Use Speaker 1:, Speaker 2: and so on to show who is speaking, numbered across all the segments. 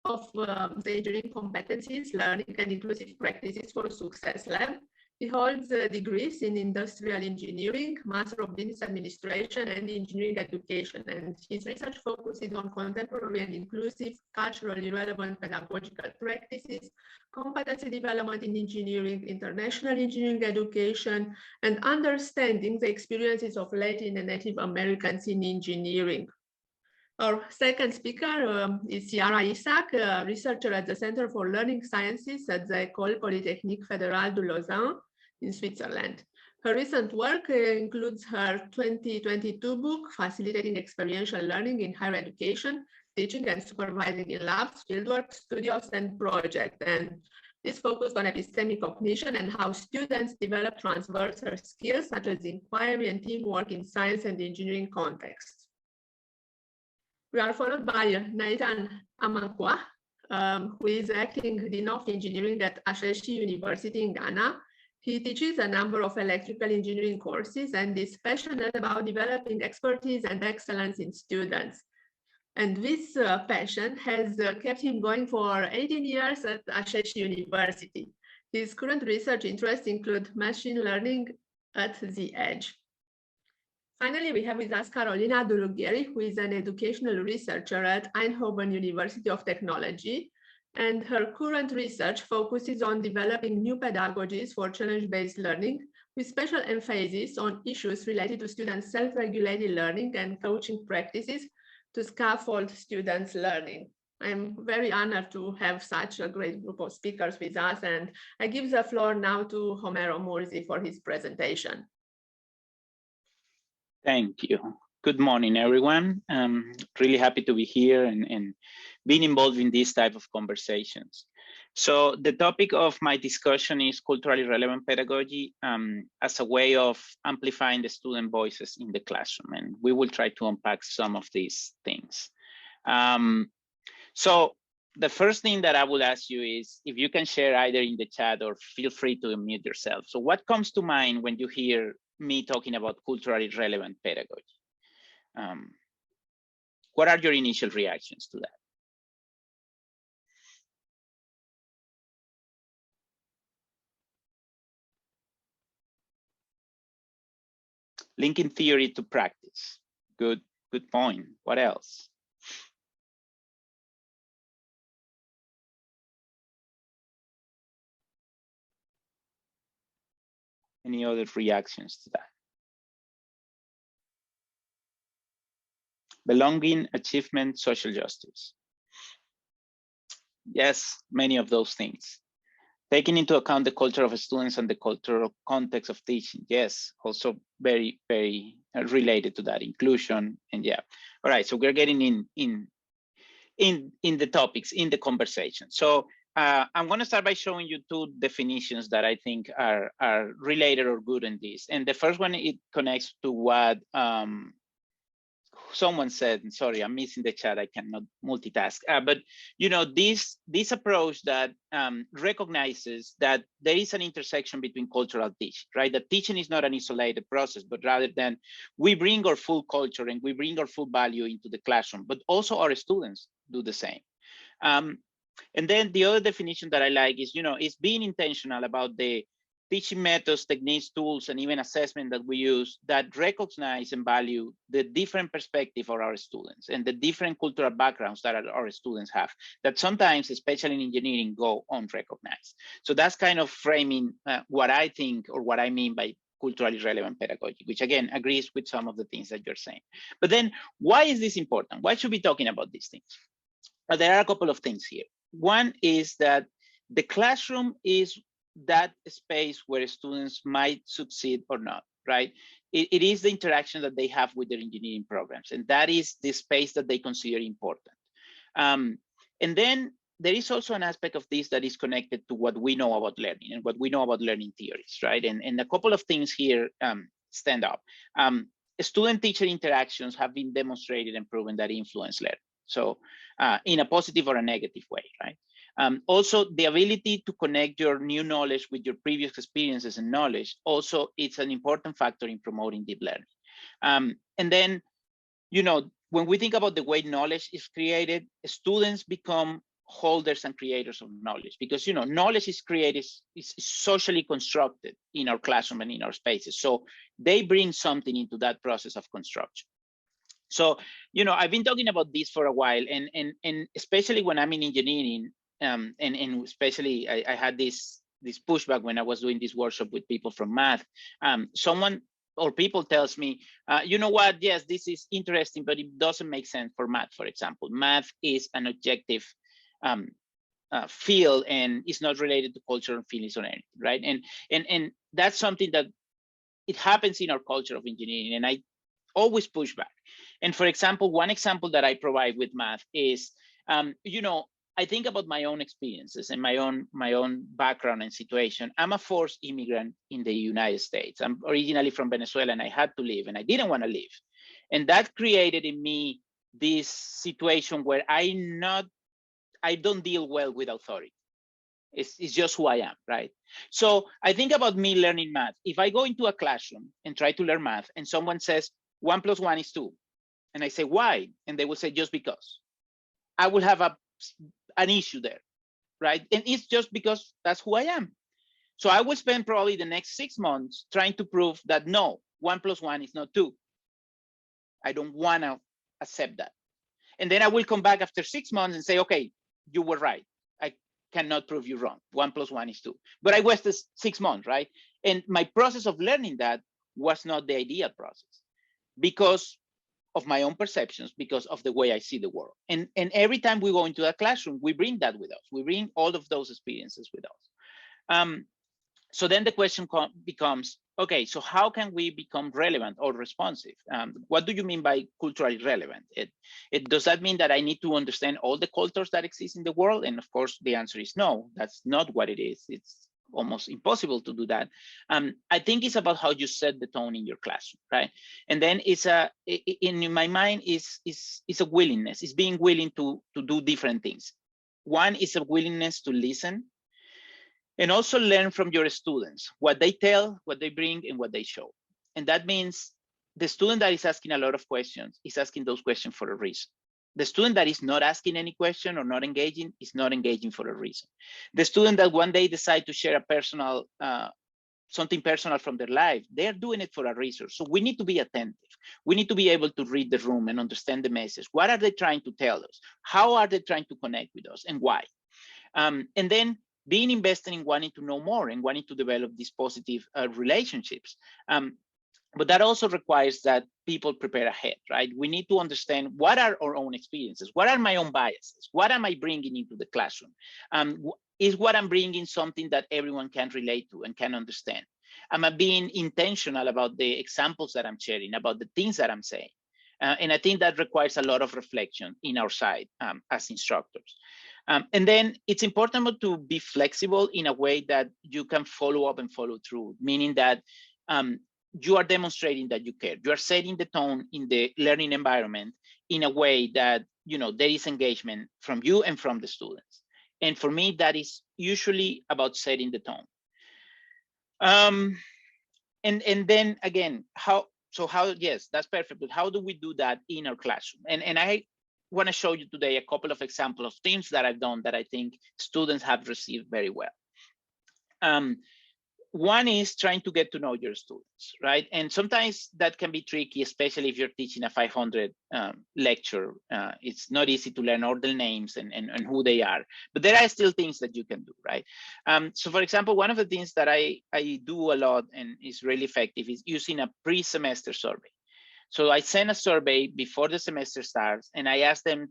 Speaker 1: the engineering competencies, learning and inclusive practices for Success Lab. He holds degrees in industrial engineering, Master of Business Administration, and engineering education. And his research focuses on contemporary and inclusive, culturally relevant pedagogical practices, competency development in engineering, international engineering education, and understanding the experiences of Latin and Native Americans in engineering. Our second speaker is Siara Isaac, a researcher at the Center for Learning Sciences at the École Polytechnique Fédérale de Lausanne in Switzerland. Her recent work includes her 2022 book, Facilitating Experiential Learning in Higher Education, Teaching and Supervising in Labs, Fieldwork, Studios, and Projects. And this focused on epistemic cognition and how students develop transversal skills such as inquiry and teamwork in science and engineering contexts. We are followed by Nathan Amankwa, who is acting Dean of Engineering at Asheshi University in Ghana. He teaches a number of electrical engineering courses and is passionate about developing expertise and excellence in students. And this passion has kept him going for 18 years at Asheshi University. His current research interests include machine learning at the edge. Finally, we have with us Carolina Doulougeri, who is an educational researcher at Eindhoven University of Technology, and her current research focuses on developing new pedagogies for challenge-based learning, with special emphasis on issues related to students' self-regulated learning and coaching practices to scaffold students' learning. I'm very honored to have such a great group of speakers with us, and I give the floor now to Homero Murzi for his presentation.
Speaker 2: Thank you. Good morning, everyone. I'm really happy to be here and being involved in these type of conversations. So the topic of my discussion is culturally relevant pedagogy as a way of amplifying the student voices in the classroom. And we will try to unpack some of these things. So the first thing that I would ask you is if you can share either in the chat or feel free to unmute yourself. So what comes to mind when you hear me talking about culturally relevant pedagogy? What are your initial reactions to that? Linking theory to practice. Good point. What else? Any other reactions to that? Belonging, achievement, social justice. Yes, many of those things. Taking into account the culture of students and the cultural context of teaching. Yes, also very, very related to that. Inclusion and yeah. All right, so we're getting in the topics, in the conversation. So I'm going to start by showing you two definitions that I think are related or good in this. And the first one, it connects to what someone said. Sorry, I'm missing the chat. I cannot multitask. But you know, this approach that recognizes that there is an intersection between cultural teaching, right? That teaching is not an isolated process, but rather than we bring our full culture and we bring our full value into the classroom, but also our students do the same. And then the other definition that I like is, you know, is being intentional about the teaching methods, techniques, tools, and even assessment that we use that recognize and value the different perspective of our students and the different cultural backgrounds that our students have that sometimes, especially in engineering, go unrecognized. So that's kind of framing what I think or what I mean by culturally relevant pedagogy, which again agrees with some of the things that you're saying. But then why is this important? Why should we be talking about these things? There are a couple of things here. One is that the classroom is that space where students might succeed or not, right? It is the interaction that they have with their engineering programs, and that is the space that they consider important. And then there is also an aspect of this that is connected to what we know about learning and what we know about learning theories, right? And a couple of things here stand up. Student-teacher interactions have been demonstrated and proven that influence learning. So in a positive or a negative way, right? Also, the ability to connect your new knowledge with your previous experiences and knowledge, also it's an important factor in promoting deep learning. And then, you know, when we think about the way knowledge is created, students become holders and creators of knowledge, because knowledge is created, is socially constructed in our classroom and in our spaces. So they bring something into that process of construction. So I've been talking about this for a while, and especially when I'm in engineering, and especially I had this pushback when I was doing this workshop with people from math. Someone or people tells me, you know what, yes, this is interesting, but it doesn't make sense for math, for example. Math is an objective field, and it's not related to cultural feelings or anything, right? And that's something that it happens in our culture of engineering, and I always push back. And for example, one example that I provide with math is, I think about my own experiences and my own background and situation. I'm a forced immigrant in the United States. I'm originally from Venezuela, and I had to leave, and I didn't want to leave. And that created in me this situation where I don't deal well with authority. It's just who I am, right? So I think about me learning math. If I go into a classroom and try to learn math, and someone says 1 + 1 is 2, and I say, why? And they will say, just because. I will have an issue there, right? And it's just because that's who I am. So I will spend probably the next 6 months trying to prove that no, 1 + 1 is not 2. I don't want to accept that. And then I will come back after 6 months and say, okay, you were right. I cannot prove you wrong. 1 + 1 is 2. But I wasted 6 months, right? And my process of learning that was not the ideal process because of my own perceptions, because of the way I see the world. And every time we go into a classroom, we bring that with us. We bring all of those experiences with us. So then the question becomes, okay, so how can we become relevant or responsive? What do you mean by culturally relevant? Does that mean that I need to understand all the cultures that exist in the world? And of course, the answer is no, that's not what it is. It's almost impossible to do that. I think it's about how you set the tone in your classroom, right? And then in my mind, it's a willingness. It's being willing to do different things. One is a willingness to listen and also learn from your students, what they tell, what they bring, and what they show. And that means the student that is asking a lot of questions is asking those questions for a reason. The student that is not asking any question or not engaging is not engaging for a reason. The student that one day decide to share a personal, something personal from their life, they're doing it for a reason. So we need to be attentive. We need to be able to read the room and understand the message. What are they trying to tell us? How are they trying to connect with us, and why? And then being invested in wanting to know more and wanting to develop these positive relationships. But that also requires that people prepare ahead, right? We need to understand what are our own experiences, what are my own biases, what am I bringing into the classroom? Is what I'm bringing something that everyone can relate to and can understand? Am I being intentional about the examples that I'm sharing, about the things that I'm saying? And I think that requires a lot of reflection in our side as instructors. And then it's important to be flexible in a way that you can follow up and follow through, meaning that you are demonstrating that you care. You are setting the tone in the learning environment in a way that there is engagement from you and from the students. And for me, that is usually about setting the tone. And then again, yes, that's perfect. But how do we do that in our classroom? And I want to show you today a couple of examples of things that I've done that I think students have received very well. One is trying to get to know your students, right? And sometimes that can be tricky, especially if you're teaching a 500 lecture. It's not easy to learn all the names and who they are, but there are still things that you can do, right? So for example, one of the things that I do a lot and is really effective is using a pre-semester survey. So I send a survey before the semester starts, and I ask them,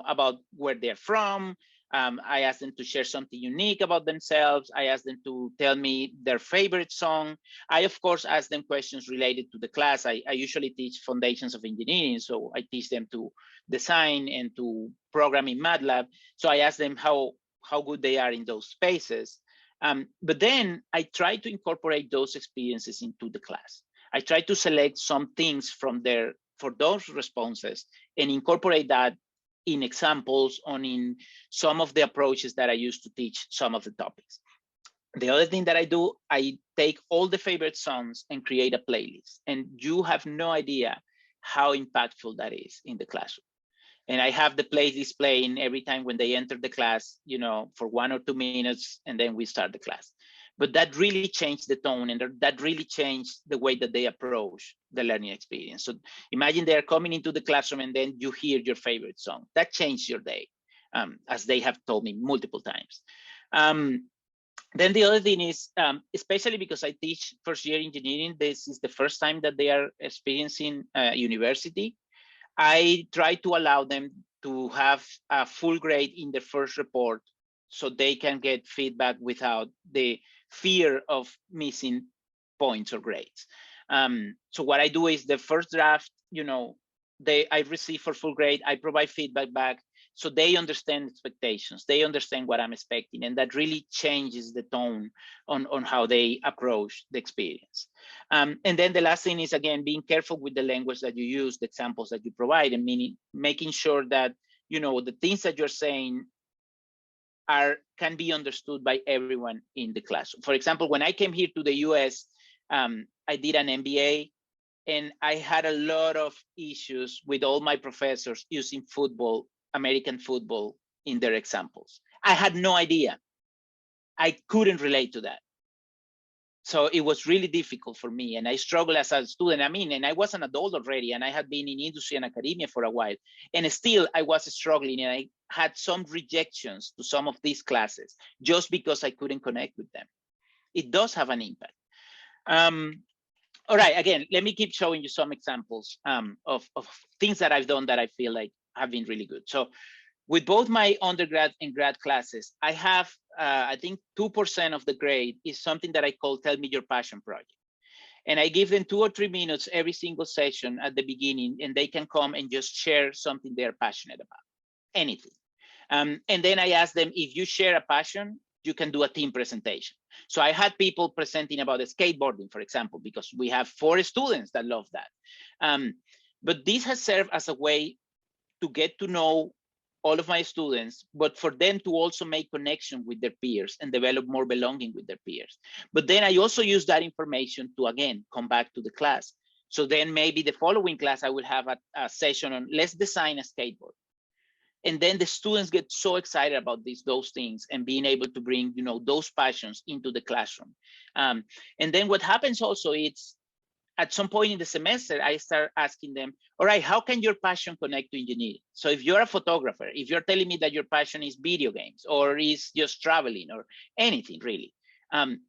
Speaker 2: about where they're from. I ask them to share something unique about themselves. I ask them to tell me their favorite song. I, of course, ask them questions related to the class. I usually teach foundations of engineering, so I teach them to design and to program in MATLAB. So I ask them how good they are in those spaces. But then I try to incorporate those experiences into the class. I try to select some things for those responses and incorporate that in examples in some of the approaches that I use to teach some of the topics. The other thing that I do, I take all the favorite songs and create a playlist. And you have no idea how impactful that is in the classroom. And I have the place displaying every time when they enter the class, you know, for 1 or 2 minutes, and then we start the class. But that really changed the tone, and that really changed the way that they approach the learning experience. So imagine they are coming into the classroom and then you hear your favorite song. That changed your day, as they have told me multiple times. Then the other thing is, especially because I teach first-year engineering, this is the first time that they are experiencing university. I try to allow them to have a full grade in the first report so they can get feedback without the fear of missing points or grades. So what I do is the first draft, you know, I receive for full grade, I provide feedback back so they understand expectations, they understand what I'm expecting, and that really changes the tone on how they approach the experience. And then the last thing is, again, being careful with the language that you use, the examples that you provide, and meaning making sure that, you know, the things that you're saying can be understood by everyone in the classroom. For example, when I came here to the US, I did an MBA, and I had a lot of issues with all my professors using football, American football, in their examples. I had no idea. I couldn't relate to that. So it was really difficult for me, and I struggled as a student. I mean, and I was an adult already, and I had been in industry and academia for a while, and still I was struggling, and I had some rejections to some of these classes just because I couldn't connect with them. It does have an impact. All right, again, let me keep showing you some examples of things that I've done that I feel like have been really good. So with both my undergrad and grad classes, I have, I think 2% of the grade is something that I call Tell Me Your Passion project. And I give them 2 or 3 minutes every single session at the beginning, and they can come and just share something they're passionate about, anything. And then I ask them, if you share a passion, you can do a team presentation. So I had people presenting about skateboarding, for example, because we have 4 students that love that. But this has served as a way to get to know all of my students, but for them to also make connection with their peers and develop more belonging with their peers. But then I also use that information to, again, come back to the class. So then maybe the following class, I will have a session on let's design a skateboard. And then the students get so excited about those things and being able to bring, you know, those passions into the classroom. And then what happens also is, at some point in the semester, I start asking them, all right, how can your passion connect to engineering? So if you're a photographer, if you're telling me that your passion is video games or is just traveling or anything really,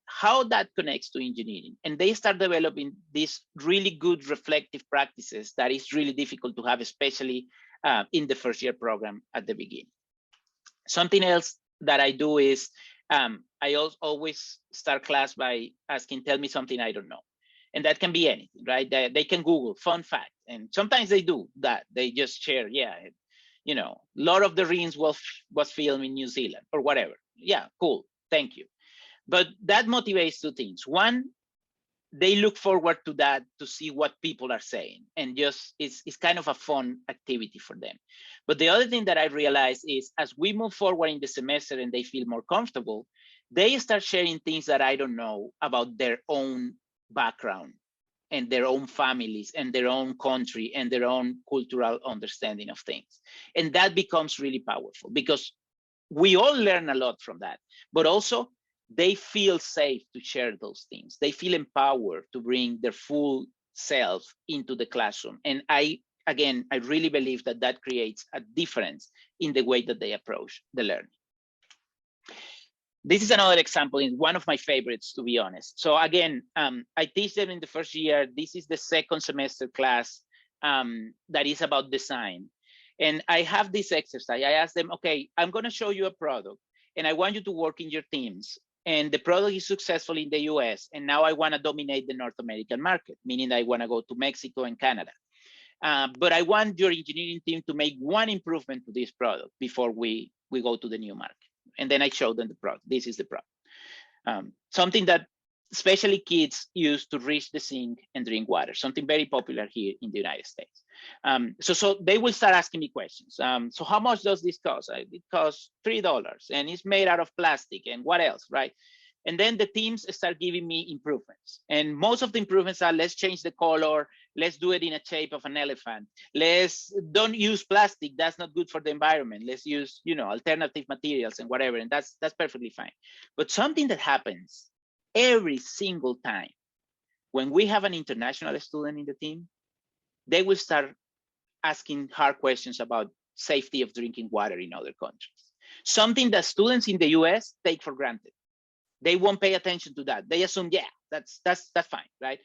Speaker 2: how that connects to engineering. And they start developing these really good reflective practices that is really difficult to have, especially in the first year program at the beginning. Something else that I do is I always start class by asking, tell me something I don't know. And that can be anything, right? They can Google fun fact. And sometimes they do that. They just share, yeah, you know, Lord of the Rings was filmed in New Zealand or whatever. Yeah, cool, thank you. But that motivates 2 things. One, they look forward to that to see what people are saying, and just it's kind of a fun activity for them. But the other thing that I realized is, as we move forward in the semester and they feel more comfortable, they start sharing things that I don't know about their own background and their own families and their own country and their own cultural understanding of things. And that becomes really powerful because we all learn a lot from that, but also they feel safe to share those things. They feel empowered to bring their full self into the classroom. And I really believe that that creates a difference in the way that they approach the learning. This is another example, in one of my favorites, to be honest. So again, I teach them in the first year. This is the second semester class that is about design. And I have this exercise. I ask them, okay, I'm going to show you a product, and I want you to work in your teams. And the product is successful in the US. And now I want to dominate the North American market, meaning I want to go to Mexico and Canada. But I want your engineering team to make one improvement to this product before we go to the new market. And then I show them the product. This is the product. Something that especially kids use to reach the sink and drink water, something very popular here in the United States. So they will start asking me questions. So how much does this cost? It costs $3 and it's made out of plastic, and what else, right? And then the teams start giving me improvements. And most of the improvements are, let's change the color, Let's do it in a shape of an elephant. Let's don't use plastic. That's not good for the environment. Let's use, alternative materials and whatever. And that's perfectly fine. But something that happens every single time when we have an international student in the team, they will start asking hard questions about safety of drinking water in other countries. Something that students in the US take for granted. They won't pay attention to that. They assume, yeah, that's fine, right?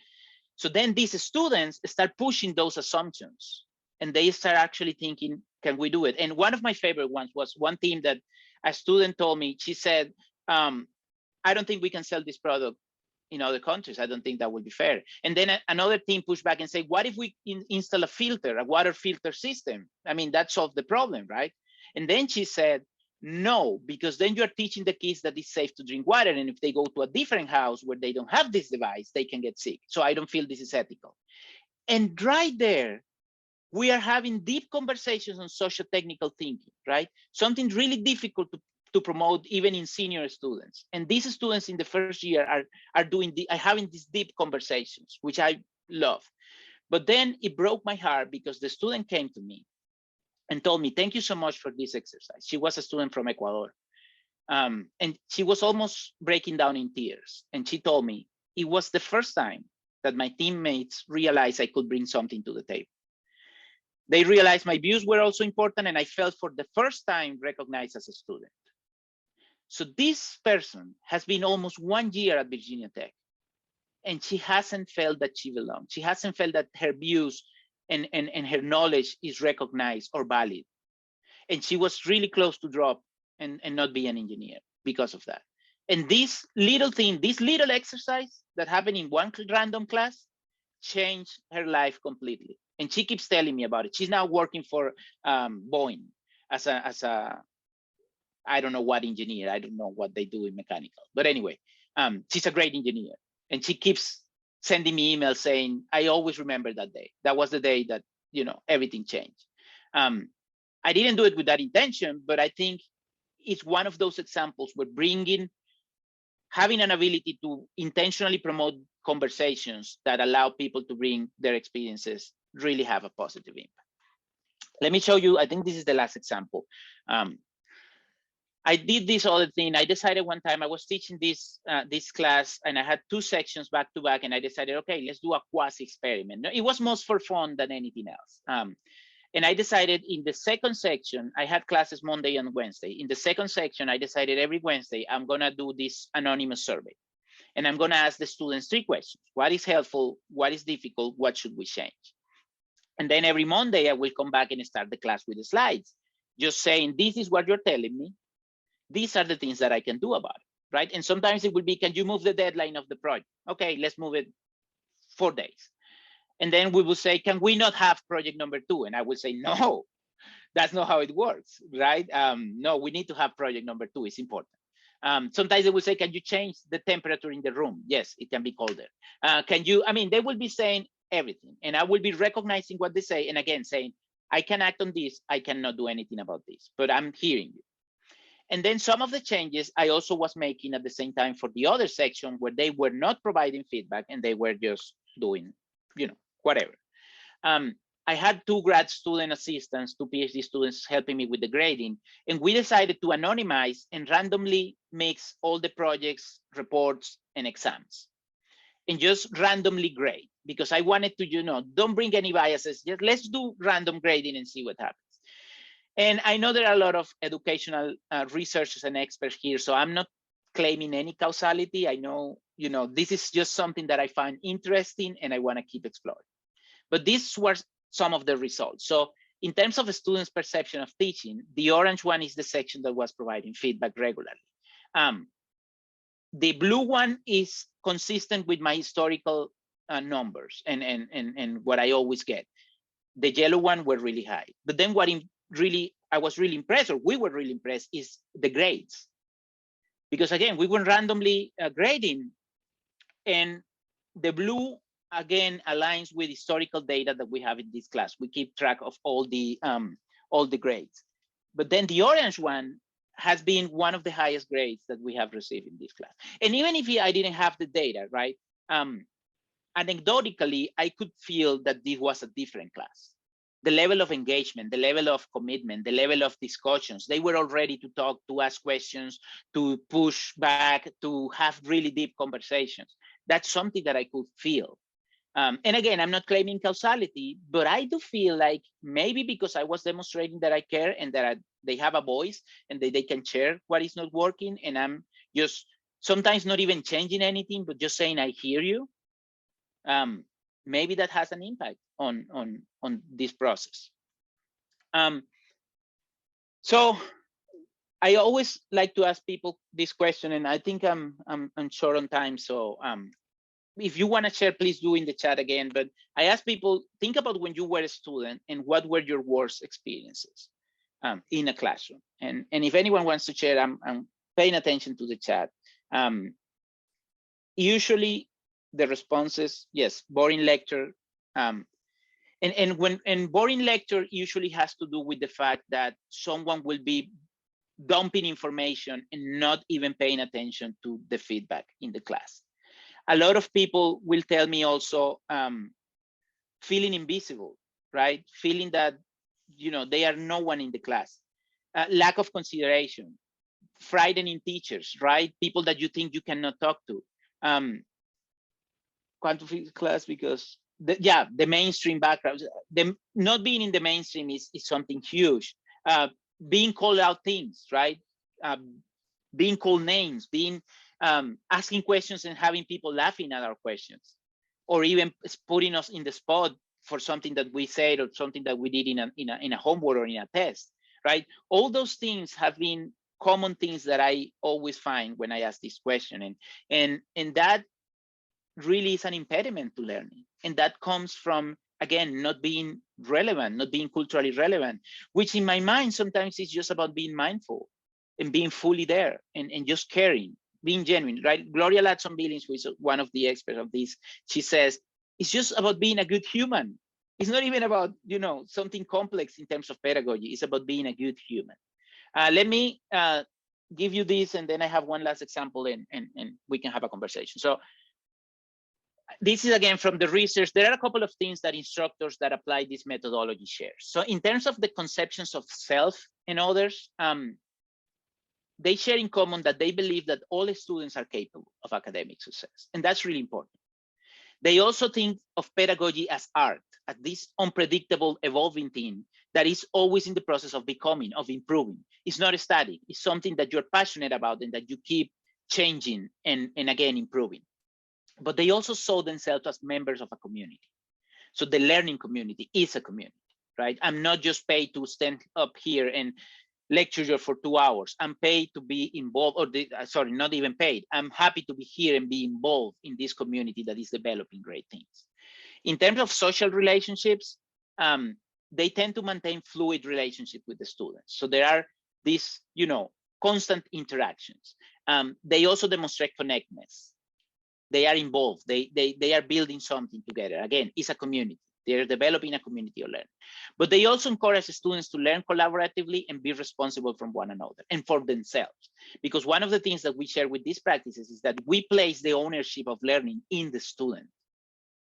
Speaker 2: So then these students start pushing those assumptions and they start actually thinking, can we do it? And one of my favorite ones was one team that a student told me, she said, I don't think we can sell this product in other countries. I don't think that would be fair. And then another team pushed back and said, what if we install a filter, a water filter system? I mean, that solved the problem, right? And then she said, no, because then you're teaching the kids that it's safe to drink water. And if they go to a different house where they don't have this device, they can get sick. So I don't feel this is ethical. And right there, we are having deep conversations on social technical thinking, right? Something really difficult to promote even in senior students. And these students in the first year are having these deep conversations, which I love. But then it broke my heart because the student came to me and told me, thank you so much for this exercise. She was a student from Ecuador. And she was almost breaking down in tears. And she told me, it was the first time that my teammates realized I could bring something to the table. They realized my views were also important and I felt for the first time recognized as a student. So this person has been almost 1 year at Virginia Tech and she hasn't felt that she belongs. She hasn't felt that her views and her knowledge is recognized or valid. And she was really close to drop and not be an engineer because of that. And this little thing, this little exercise that happened in one random class changed her life completely. And she keeps telling me about it. She's now working for Boeing as a I don't know what engineer. I don't know what they do in mechanical. But anyway, she's a great engineer. And she keeps sending me emails saying, I always remember that day. That was the day that, everything changed. I didn't do it with that intention, but I think it's one of those examples where having an ability to intentionally promote conversations that allow people to bring their experiences really have a positive impact. Let me show you, I think this is the last example. I did this other thing. I decided one time I was teaching this class and I had 2 sections back to back and I decided, okay, let's do a quasi experiment. It was most for fun than anything else. And I decided in the second section, I had classes Monday and Wednesday. In the second section, I decided every Wednesday, I'm gonna do this anonymous survey. And I'm gonna ask the students 3 questions. What is helpful? What is difficult? What should we change? And then every Monday, I will come back and start the class with the slides, just saying, this is what you're telling me. These are the things that I can do about it, right? And sometimes it will be, can you move the deadline of the project? Okay, let's move it 4 days. And then we will say, can we not have project number 2? And I will say, no, that's not how it works, right? No, we need to have project number 2, it's important. Sometimes they will say, can you change the temperature in the room? Yes, it can be colder. They will be saying everything. And I will be recognizing what they say. And again, saying, I can act on this, I cannot do anything about this, but I'm hearing you. And then some of the changes I also was making at the same time for the other section where they were not providing feedback and they were just doing, whatever. I had 2 grad student assistants, 2 PhD students helping me with the grading. And we decided to anonymize and randomly mix all the projects, reports, and exams. And just randomly grade because I wanted to, don't bring any biases. Just let's do random grading and see what happens. And I know there are a lot of educational researchers and experts here, so I'm not claiming any causality. I know, this is just something that I find interesting and I want to keep exploring. But these were some of the results. So in terms of a student's perception of teaching, the orange one is the section that was providing feedback regularly. The blue one is consistent with my historical numbers and what I always get. The yellow one were really high. But then what I was really impressed, or we were really impressed, is the grades. Because again, we were randomly grading, and the blue again aligns with historical data that we have in this class. We keep track of all the grades. But then the orange one has been one of the highest grades that we have received in this class. And even if I didn't have the data, right? anecdotally, I could feel that this was a different class. The level of engagement, the level of commitment, the level of discussions, they were all ready to talk, to ask questions, to push back, to have really deep conversations. That's something that I could feel. And again, I'm not claiming causality, but I do feel like maybe because I was demonstrating that I care and that they have a voice and they can share what is not working, and I'm just sometimes not even changing anything, but just saying, I hear you. Maybe that has an impact on this process. So I always like to ask people this question, and I think I'm short on time. So if you want to share, please do in the chat again. But I ask people, think about when you were a student and what were your worst experiences in a classroom. And if anyone wants to share, I'm paying attention to the chat. Usually the responses, yes, boring lecture. And boring lecture usually has to do with the fact that someone will be dumping information and not even paying attention to the feedback in the class. A lot of people will tell me also feeling invisible, right? Feeling that, they are no one in the class. Lack of consideration, frightening teachers, right? People that you think you cannot talk to. Quantum physics class because the mainstream background, not being in the mainstream is something huge. Being called out things, right? Being called names, being asking questions and having people laughing at our questions, or even putting us in the spot for something that we said or something that we did in a homework or in a test, right? All those things have been common things that I always find when I ask this question, and that really is an impediment to learning, and that comes from, again, not being relevant, not being culturally relevant, which in my mind sometimes is just about being mindful and being fully there and just caring, being genuine, right? Gloria Ladson-Billings, who is one of the experts of this, she says it's just about being a good human. It's not even about something complex in terms of pedagogy. It's about being a good human. Let me give you this, and then I have one last example, and we can have a conversation. So this is again from the research. There are a couple of things that instructors that apply this methodology share. So in terms of the conceptions of self and others, they share in common that they believe that all students are capable of academic success, and that's really important. They also think of pedagogy as art, as this unpredictable, evolving thing that is always in the process of becoming, of improving. It's not static. It's something that you're passionate about and that you keep changing and again improving. But they also saw themselves as members of a community. So the learning community is a community, right? I'm not just paid to stand up here and lecture you for 2 hours. I'm paid to be involved, or sorry, not even paid. I'm happy to be here and be involved in this community that is developing great things. In terms of social relationships, they tend to maintain fluid relationship with the students. So there are these, constant interactions. They also demonstrate connectedness. They are involved. They are building something together. Again, it's a community. They're developing a community of learning. But they also encourage students to learn collaboratively and be responsible from one another and for themselves. Because one of the things that we share with these practices is that we place the ownership of learning in the student.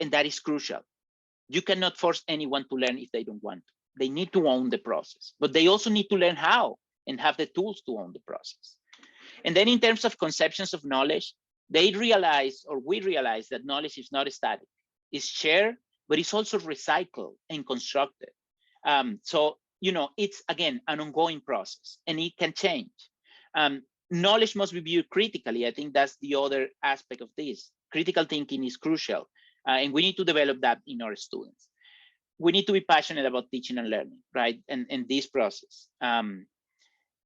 Speaker 2: And that is crucial. You cannot force anyone to learn if they don't want to. They need to own the process, but they also need to learn how and have the tools to own the process. And then in terms of conceptions of knowledge, they realize, or we realize, that knowledge is not static. It's shared, but it's also recycled and constructed. So, it's, again, an ongoing process, and it can change. Knowledge must be viewed critically. I think that's the other aspect of this. Critical thinking is crucial, and we need to develop that in our students. We need to be passionate about teaching and learning, right? And this process.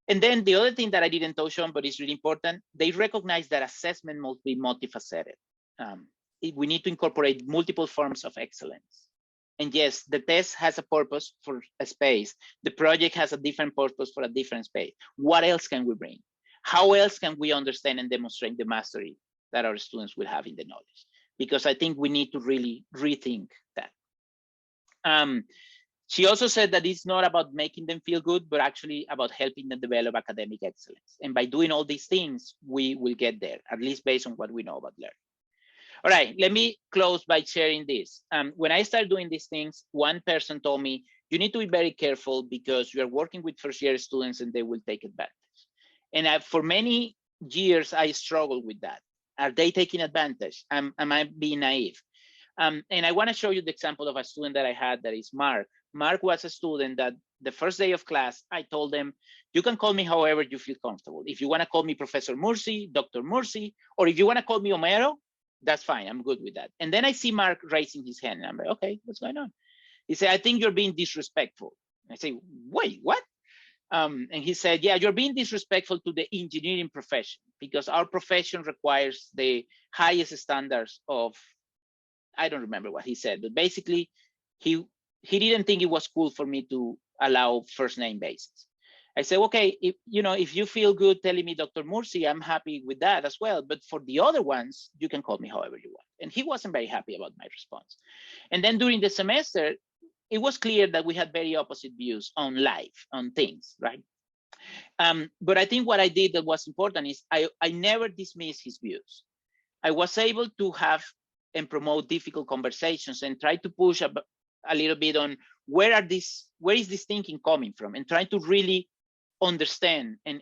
Speaker 2: And then the other thing that I didn't touch on, but is really important, they recognize that assessment must be multifaceted. We need to incorporate multiple forms of excellence. And yes, the test has a purpose for a space. The project has a different purpose for a different space. What else can we bring? How else can we understand and demonstrate the mastery that our students will have in the knowledge? Because I think we need to really rethink that. She also said that it's not about making them feel good, but actually about helping them develop academic excellence. And by doing all these things, we will get there, at least based on what we know about learning. All right, let me close by sharing this. When I started doing these things, one person told me, you need to be very careful because you are working with first-year students and they will take advantage. And for many years, I struggled with that. Are they taking advantage? Am I being naive? And I want to show you the example of a student that I had that is Mark. Mark was a student that the first day of class, I told them, you can call me however you feel comfortable. If you want to call me Professor Murzi, Dr. Murzi, or if you want to call me Homero, that's fine. I'm good with that. And then I see Mark raising his hand. And I'm like, okay, what's going on? He said, I think you're being disrespectful. I say, wait, what? And he said, yeah, you're being disrespectful to the engineering profession because our profession requires the highest standards of, I don't remember what he said, but basically he didn't think it was cool for me to allow first name basis. I said, okay, if you feel good telling me Dr. Murzi, I'm happy with that as well. But for the other ones, you can call me however you want. And he wasn't very happy about my response. And then during the semester, it was clear that we had very opposite views on life, on things, right? But I think what I did that was important is I never dismissed his views. I was able to have and promote difficult conversations and try to push a little bit on where is this thinking coming from, and trying to really understand and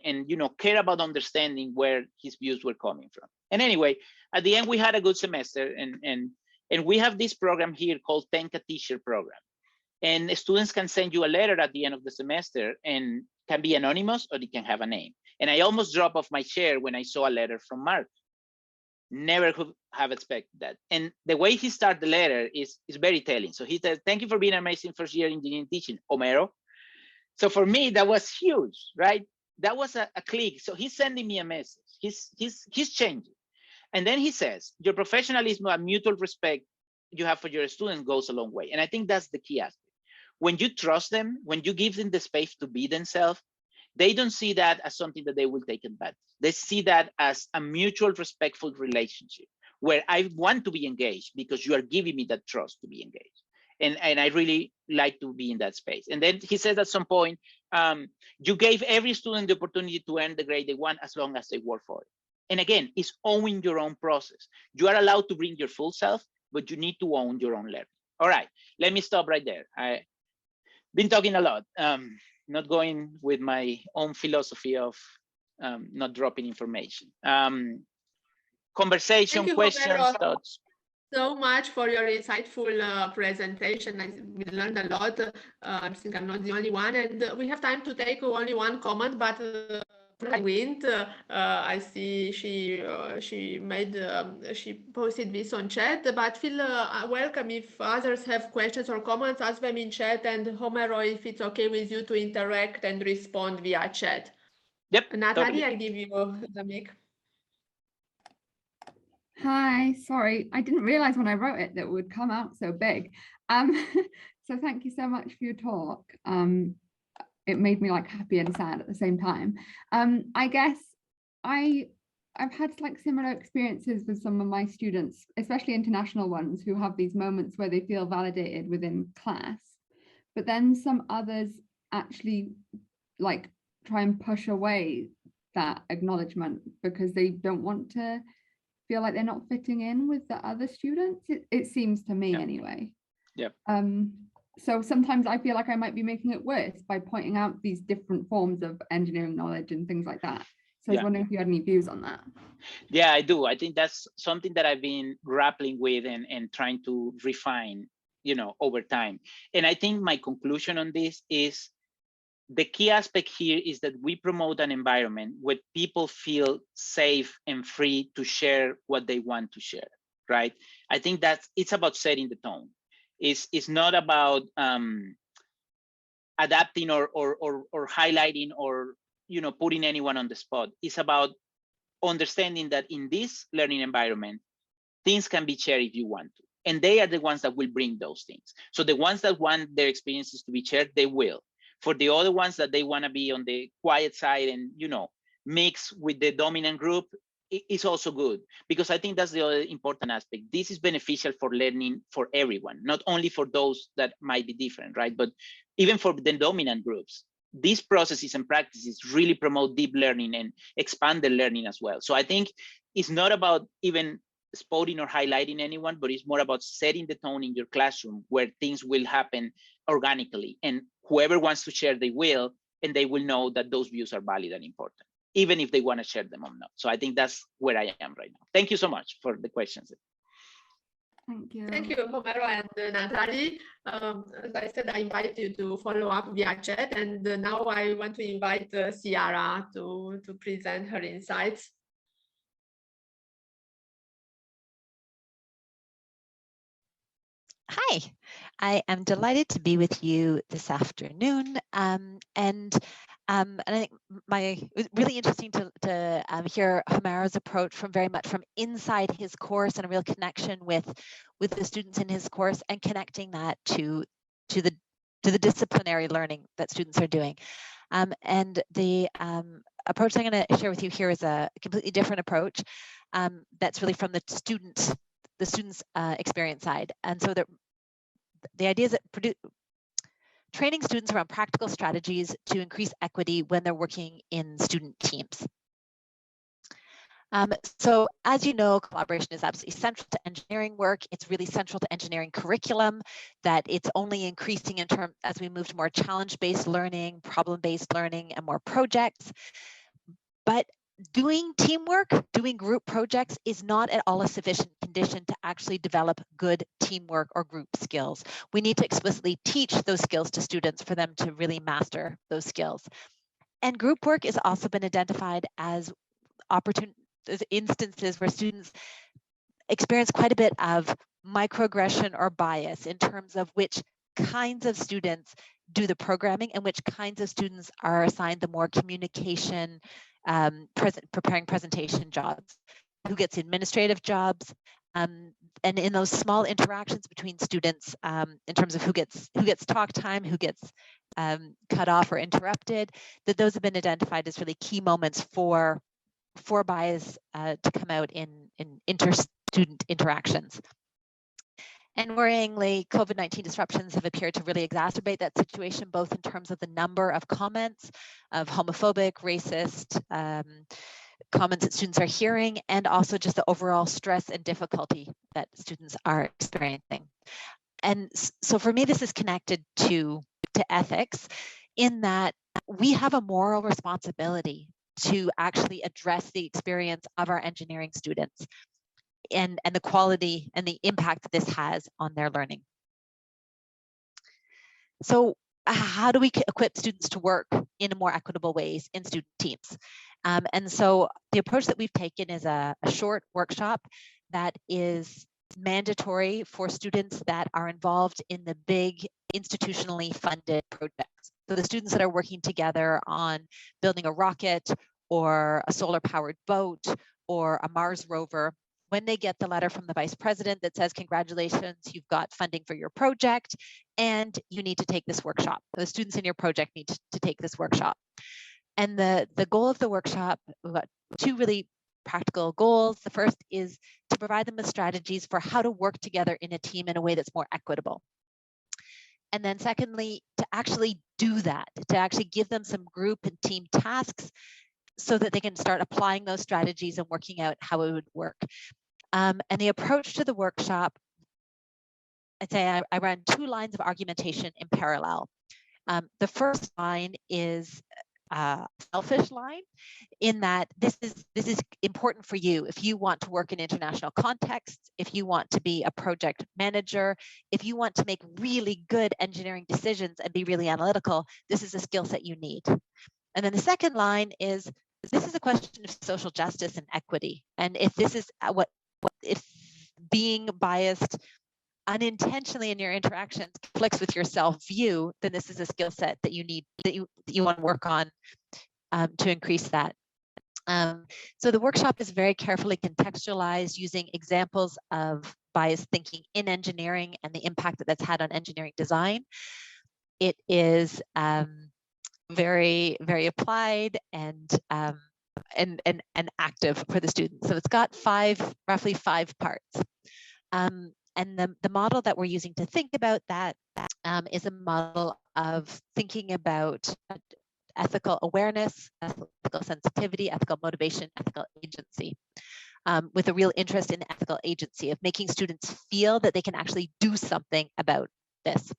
Speaker 2: care about understanding where his views were coming from. And anyway, at the end, we had a good semester, and we have this program here called Tenka Teacher Program. And students can send you a letter at the end of the semester and can be anonymous or it can have a name. And I almost dropped off my chair when I saw a letter from Mark. Never could have expected that. And the way he started the letter is very telling. So he said, thank you for being an amazing first year engineering teaching, Homero. So for me, that was huge, right? That was a click. So he's sending me a message. He's changing. And then he says, your professionalism and mutual respect you have for your students goes a long way. And I think that's the key aspect. When you trust them, when you give them the space to be themselves, they don't see that as something that they will take advantage. They see that as a mutual respectful relationship where I want to be engaged because you are giving me that trust to be engaged. And I really like to be in that space. And then he says at some point, you gave every student the opportunity to earn the grade they want as long as they work for it. And again, it's owning your own process. You are allowed to bring your full self, but you need to own your own learning. All right, let me stop right there. I've been talking a lot, not going with my own philosophy of not dropping information. Conversation, questions, thoughts.
Speaker 1: So much for your insightful presentation. We learned a lot. I think I'm not the only one, and we have time to take only one comment, but Wind, I see she posted this on chat, but feel welcome if others have questions or comments, ask them in chat, and Homero, if it's okay with you to interact and respond via chat.
Speaker 2: Yep.
Speaker 1: Natalie,
Speaker 2: totally.
Speaker 1: I give you the mic.
Speaker 3: Hi, sorry, I didn't realize when I wrote it that it would come out so big. So thank you so much for your talk. It made me like happy and sad at the same time. I guess I've had like similar experiences with some of my students, especially international ones, who have these moments where they feel validated within class, but then some others actually like try and push away that acknowledgement because they don't want to feel like they're not fitting in with the other students. It seems to me anyway.
Speaker 2: Yep.
Speaker 3: So sometimes I feel like I might be making it worse by pointing out these different forms of engineering knowledge and things like that. So I was wondering if you had any views on that.
Speaker 2: Yeah, I do. I think that's something that I've been grappling with and trying to refine, over time. And I think my conclusion on this is the key aspect here is that we promote an environment where people feel safe and free to share what they want to share, right? I think it's about setting the tone. It's not about adapting or highlighting or putting anyone on the spot. It's about understanding that in this learning environment, things can be shared if you want to, and they are the ones that will bring those things. So the ones that want their experiences to be shared, they will. For the other ones that they want to be on the quiet side and mix with the dominant group, it's also good, because I think that's the other important aspect. This is beneficial for learning for everyone, not only for those that might be different, right? But even for the dominant groups, these processes and practices really promote deep learning and expand the learning as well. So I think it's not about even spotting or highlighting anyone, but it's more about setting the tone in your classroom where things will happen organically, and whoever wants to share, they will, and they will know that those views are valid and important, even if they want to share them or not. So I think that's where I am right now. Thank you so much for the questions.
Speaker 3: Thank you.
Speaker 1: Thank you, Homero and Natalie. As I said, I invite you to follow up via chat. And now I want to invite Ciara to present her insights.
Speaker 4: Hi, I am delighted to be with you this afternoon. And I think it was really interesting to hear Homero's approach from very much from inside his course, and a real connection with the students in his course, and connecting that to the disciplinary learning that students are doing. And the approach I'm going to share with you here is a completely different approach that's really from the student's experience side. And so the idea is that training students around practical strategies to increase equity when they're working in student teams. So as you know, collaboration is absolutely central to engineering work. It's really central to engineering curriculum, that it's only increasing in terms as we move to more challenge-based learning, problem-based learning, and more projects. But doing teamwork, doing group projects is not at all a sufficient condition to actually develop good teamwork or group skills. We need to explicitly teach those skills to students for them to really master those skills. And group work has also been identified as instances where students experience quite a bit of microaggression or bias in terms of which kinds of students do the programming and which kinds of students are assigned the more communication, preparing presentation jobs, who gets administrative jobs, and in those small interactions between students, in terms of who gets talk time, who gets cut off or interrupted, that those have been identified as really key moments for bias to come out in inter-student interactions. And worryingly, COVID-19 disruptions have appeared to really exacerbate that situation, both in terms of the number of comments of homophobic, racist comments that students are hearing, and also just the overall stress and difficulty that students are experiencing. And so for me, this is connected to ethics, in that we have a moral responsibility to actually address the experience of our engineering students and the quality and the impact that this has on their learning. So how do we equip students to work in more equitable ways in student teams? And so the approach that we've taken is a short workshop that is mandatory for students that are involved in the big institutionally funded projects. So the students that are working together on building a rocket or a solar powered boat or a Mars rover, when they get the letter from the vice president that says, congratulations, you've got funding for your project and you need to take this workshop. The students in your project need to take this workshop. And the goal of the workshop, we've got two really practical goals. The first is to provide them with strategies for how to work together in a team in a way that's more equitable. And then secondly, to actually do that, to actually give them some group and team tasks so that they can start applying those strategies and working out how it would work. And the approach to the workshop, I'd say I ran two lines of argumentation in parallel. The first line is a selfish line, in that this is important for you if you want to work in international contexts, if you want to be a project manager, if you want to make really good engineering decisions and be really analytical, this is a skill set you need. And then the second line is, this is a question of social justice and equity. And if this is if being biased unintentionally in your interactions conflicts with your self-view, then this is a skill set that you need, that you want to work on to increase that. So the workshop is very carefully contextualized using examples of biased thinking in engineering and the impact that that's had on engineering design. It is very, very applied and active for the students. So it's got roughly five parts. And the model that we're using to think about that is a model of thinking about ethical awareness, ethical sensitivity, ethical motivation, ethical agency. with a real interest in ethical agency, of making students feel that they can actually do something about this.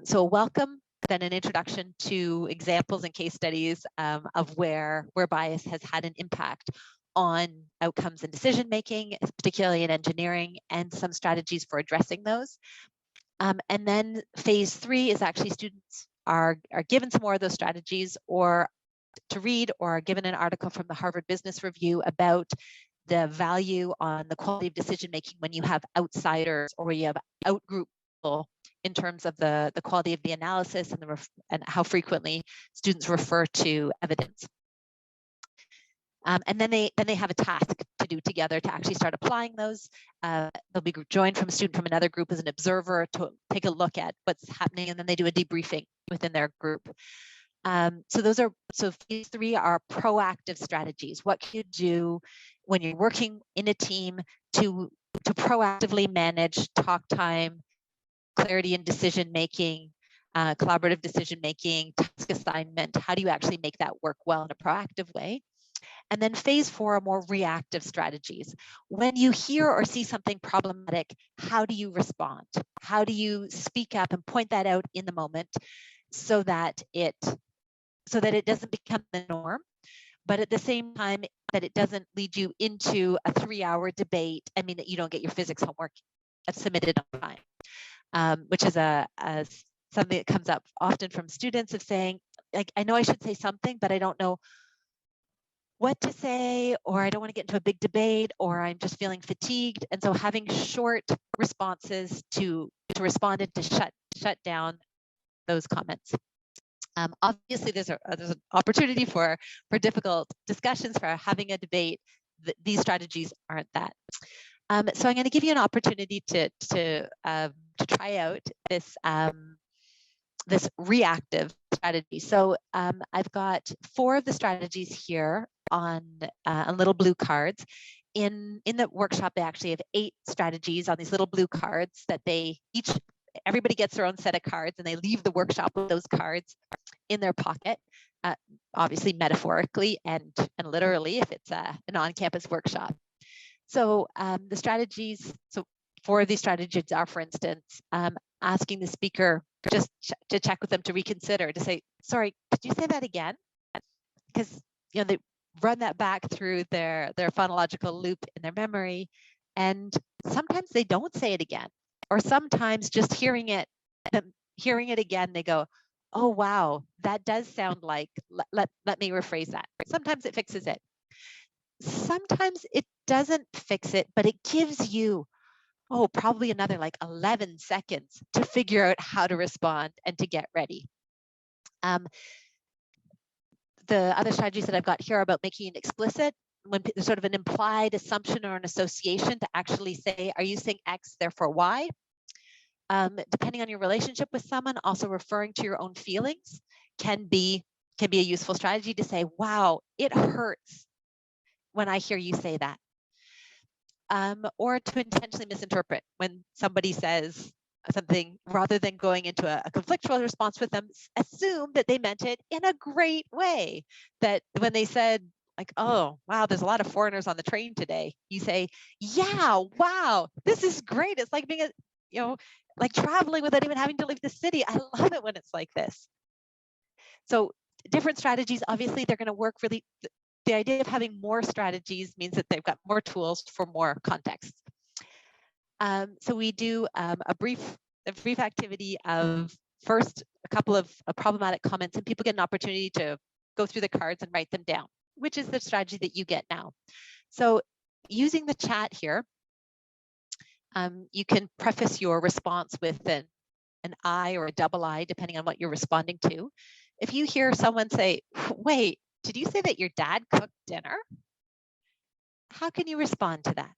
Speaker 4: So a welcome, then an introduction to examples and case studies of where bias has had an impact on outcomes and decision making, particularly in engineering, and some strategies for addressing those. And then phase 3 is actually students are given some more of those strategies, or to read, or are given an article from the Harvard Business Review about the value on the quality of decision making when you have outsiders or you have out-group people, in terms of the quality of the analysis and how frequently students refer to evidence. And then they have a task to do together to actually start applying those. They'll be joined from a student from another group as an observer to take a look at what's happening, and then they do a debriefing within their group. So phase 3 are proactive strategies. What can you do when you're working in a team to proactively manage talk time, clarity in decision making, collaborative decision making, task assignment? How do you actually make that work well in a proactive way? And then phase 4 are more reactive strategies. When you hear or see something problematic, how do you respond? How do you speak up and point that out in the moment so that it doesn't become the norm, but at the same time that it doesn't lead you into a 3-hour debate? I mean, that you don't get your physics homework submitted on time, which is something that comes up often from students, of saying, like, I know I should say something, but I don't know what to say, or I don't want to get into a big debate, or I'm just feeling fatigued. And so having short responses to respond and to shut down those comments. Obviously, there's an opportunity for difficult discussions, for having a debate. These strategies aren't that. So I'm going to give you an opportunity to try out this reactive strategy. So I've got 4 of the strategies here on little blue cards. In the workshop, they actually have 8 strategies on these little blue cards that everybody gets their own set of cards, and they leave the workshop with those cards in their pocket, obviously metaphorically and literally if it's an on-campus workshop. So the strategies, so 4 of these strategies are, for instance, asking the speaker just to check with them, to reconsider, to say, sorry, could you say that again? Because they run that back through their phonological loop in their memory, and sometimes they don't say it again, or sometimes just hearing it again, they go, oh wow, that does sound like, let me rephrase that. Sometimes it fixes it. Sometimes it doesn't fix it, but it gives you probably another like 11 seconds to figure out how to respond and to get ready. The other strategies that I've got here are about making it explicit, when there's sort of an implied assumption or an association, to actually say, are you saying X, therefore Y? Depending on your relationship with someone, also referring to your own feelings can be a useful strategy, to say, wow, it hurts when I hear you say that. Or to intentionally misinterpret when somebody says something, rather than going into a conflictual response with them, assume that they meant it in a great way. That when they said, like, oh, wow, there's a lot of foreigners on the train today, you say, yeah, wow, this is great. It's like being like traveling without even having to leave the city. I love it when it's like this. So different strategies, obviously, they're going to work really. The idea of having more strategies means that they've got more tools for more contexts. So we do a brief activity of first a couple of problematic comments, and people get an opportunity to go through the cards and write them down, which is the strategy that you get now. So using the chat here, you can preface your response with an I or a double I, depending on what you're responding to. If you hear someone say, wait, did you say that your dad cooked dinner? How can you respond to that?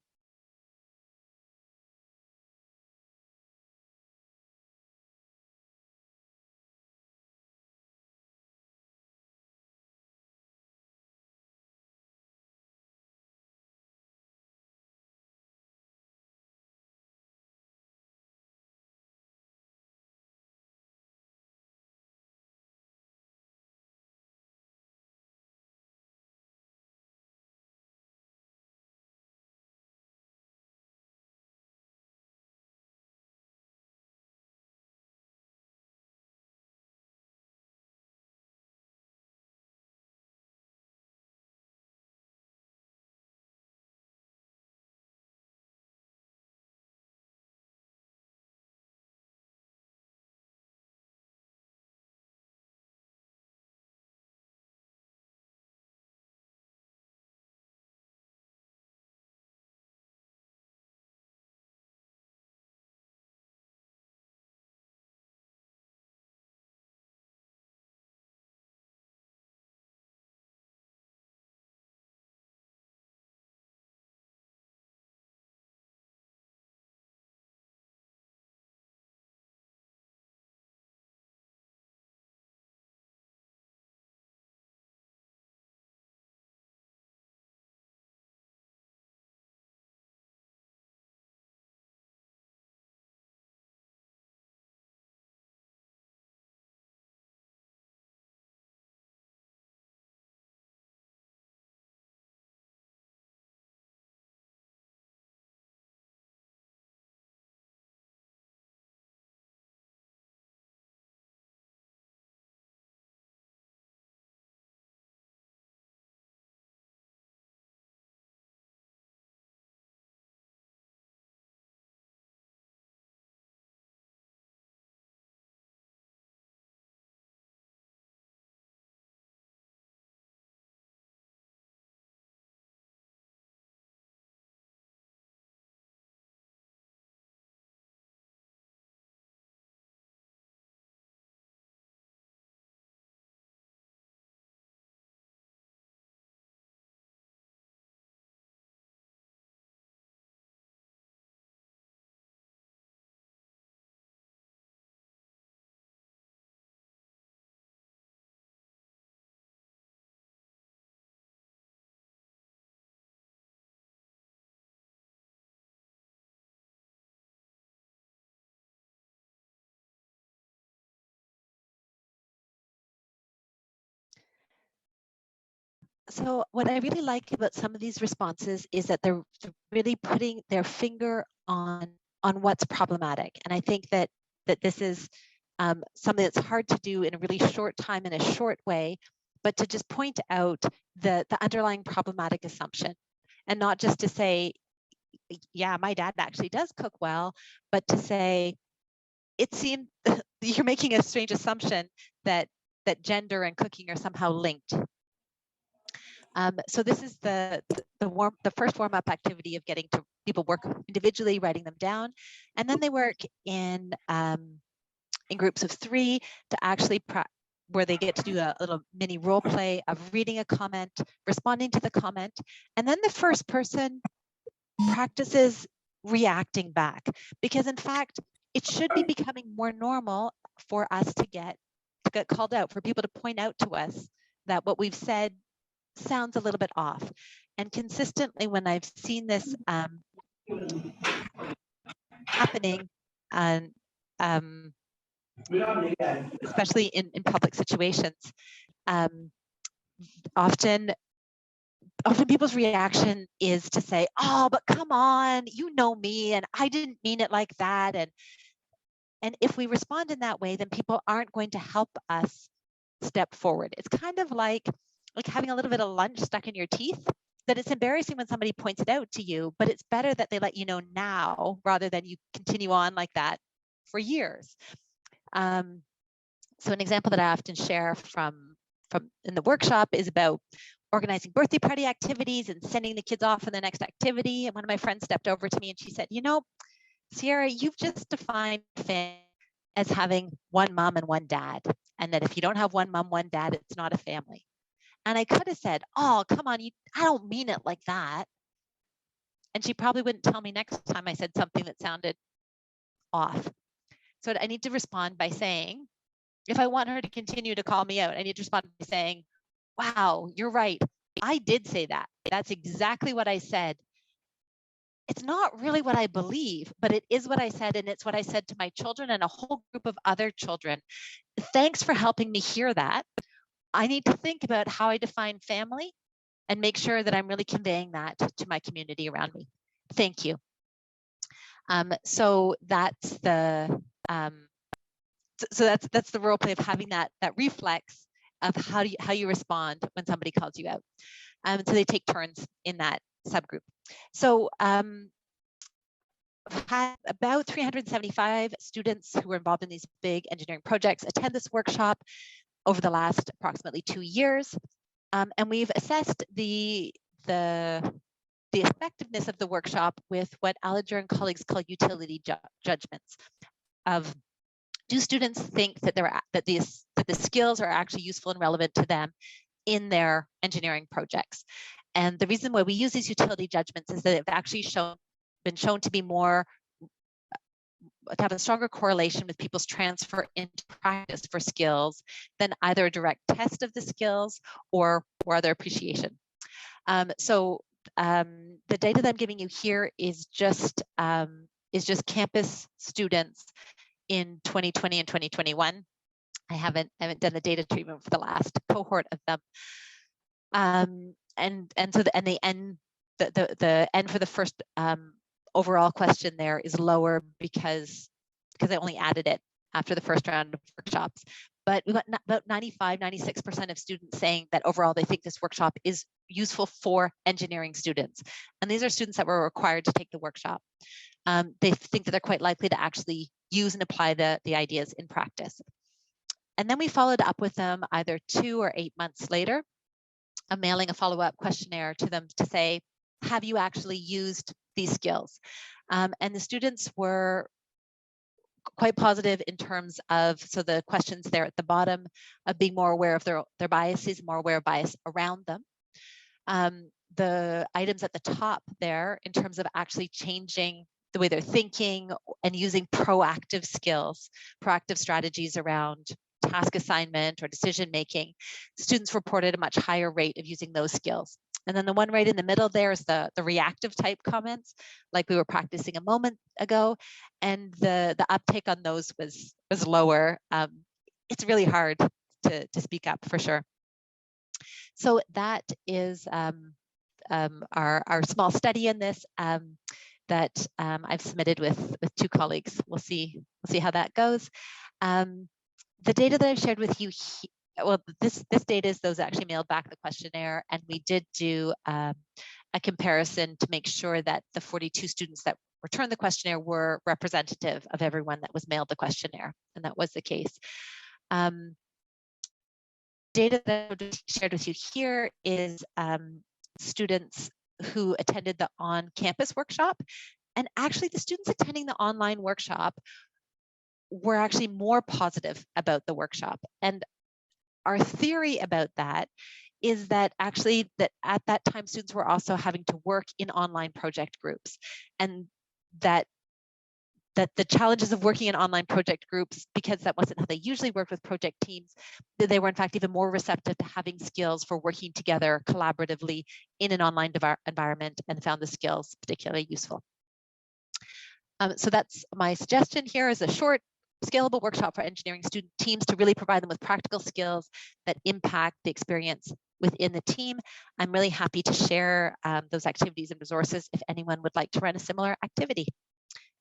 Speaker 4: So what I really like about some of these responses is that they're really putting their finger on what's problematic. And I think that this is something that's hard to do in a really short time, in a short way, but to just point out the underlying problematic assumption, and not just to say, yeah, my dad actually does cook well, but to say, it seemed you're making a strange assumption that gender and cooking are somehow linked. So this is the first warm-up activity of getting to people work individually, writing them down, and then they work in groups of 3 to actually where they get to do a little mini role play of reading a comment, responding to the comment, and then the first person practices reacting back, because in fact it should be becoming more normal for us to get called out, for people to point out to us that what we've said sounds a little bit off. And consistently, when I've seen this happening, and especially in public situations, often people's reaction is to say, oh, but come on, you know me, and I didn't mean it like that. And if we respond in that way, then people aren't going to help us step forward. It's kind of like having a little bit of lunch stuck in your teeth, that it's embarrassing when somebody points it out to you, but it's better that they let you know now rather than you continue on like that for years. So an example that I often share from in the workshop is about organizing birthday party activities and sending the kids off for the next activity. And one of my friends stepped over to me and she said, you know, Sierra, you've just defined family as having one mom and one dad, and that if you don't have one mom, one dad, it's not a family. And I could have said, oh, come on, I don't mean it like that. And she probably wouldn't tell me next time I said something that sounded off. So I need to respond by saying, if I want her to continue to call me out, I need to respond by saying, wow, you're right. I did say that. That's exactly what I said. It's not really what I believe, but it is what I said, and it's what I said to my children and a whole group of other children. Thanks for helping me hear that. I need to think about how I define family and make sure that I'm really conveying that to my community around me. Thank you. So that's the that's the role play of having that reflex of how you respond when somebody calls you out. So they take turns in that subgroup. So had about 375 students who were involved in these big engineering projects attend this workshop over the last approximately 2 years. And we've assessed the effectiveness of the workshop with what Allinger and colleagues call utility judgments of, do students think that the skills are actually useful and relevant to them in their engineering projects? And the reason why we use these utility judgments is that they've actually been shown to be to have a stronger correlation with people's transfer into practice for skills than either a direct test of the skills or other appreciation. So the data that I'm giving you here is just campus students in 2020 and 2021. I haven't done the data treatment for the last cohort of them. So the N for the first overall question there is lower because I only added it after the first round of workshops. But we got about 95–96% of students saying that overall they think this workshop is useful for engineering students. And these are students that were required to take the workshop. They think that they're quite likely to actually use and apply the ideas in practice. And then we followed up with them either 2 or 8 months later, mailing a follow-up questionnaire to them to say, have you actually used these skills? And the students were quite positive in terms of, so the questions there at the bottom of being more aware of their biases, more aware of bias around them. The items at the top there in terms of actually changing the way they're thinking and using proactive skills, proactive strategies around task assignment or decision making, students reported a much higher rate of using those skills. And then the one right in the middle there is the reactive type comments, like we were practicing a moment ago, and the uptake on those was lower. It's really hard to speak up for sure. So that is our small study in this that I've submitted with 2 colleagues. We'll see how that goes. The data that I've shared with you, well, this data is those actually mailed back the questionnaire, and we did do a comparison to make sure that the 42 students that returned the questionnaire were representative of everyone that was mailed the questionnaire, and that was the case. Data that I've shared with you here is students who attended the on-campus workshop, and actually the students attending the online workshop were actually more positive about the workshop. And our theory about that is that actually that at that time students were also having to work in online project groups, and that the challenges of working in online project groups, because that wasn't how they usually worked with project teams, that they were in fact even more receptive to having skills for working together collaboratively in an online environment, and found the skills particularly useful. So that's my suggestion here, is a short, scalable workshop for engineering student teams to really provide them with practical skills that impact the experience within the team. I'm really happy to share those activities and resources if anyone would like to run a similar activity.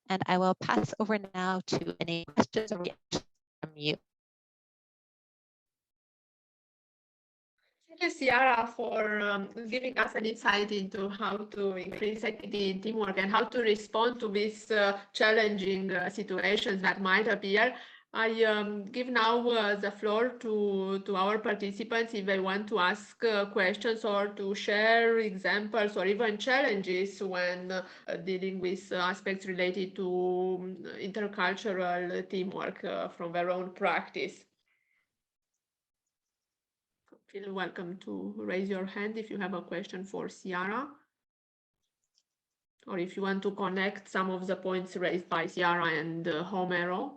Speaker 4: And I will pass over now to any questions or reactions from you.
Speaker 1: Thank you, Ciara, for giving us an insight into how to increase equity in teamwork and how to respond to these challenging situations that might appear. I give now the floor to our participants if they want to ask questions or to share examples or even challenges when dealing with aspects related to intercultural teamwork from their own practice. Feel welcome to raise your hand if you have a question for Ciara, or if you want to connect some of the points raised by Ciara and Homero.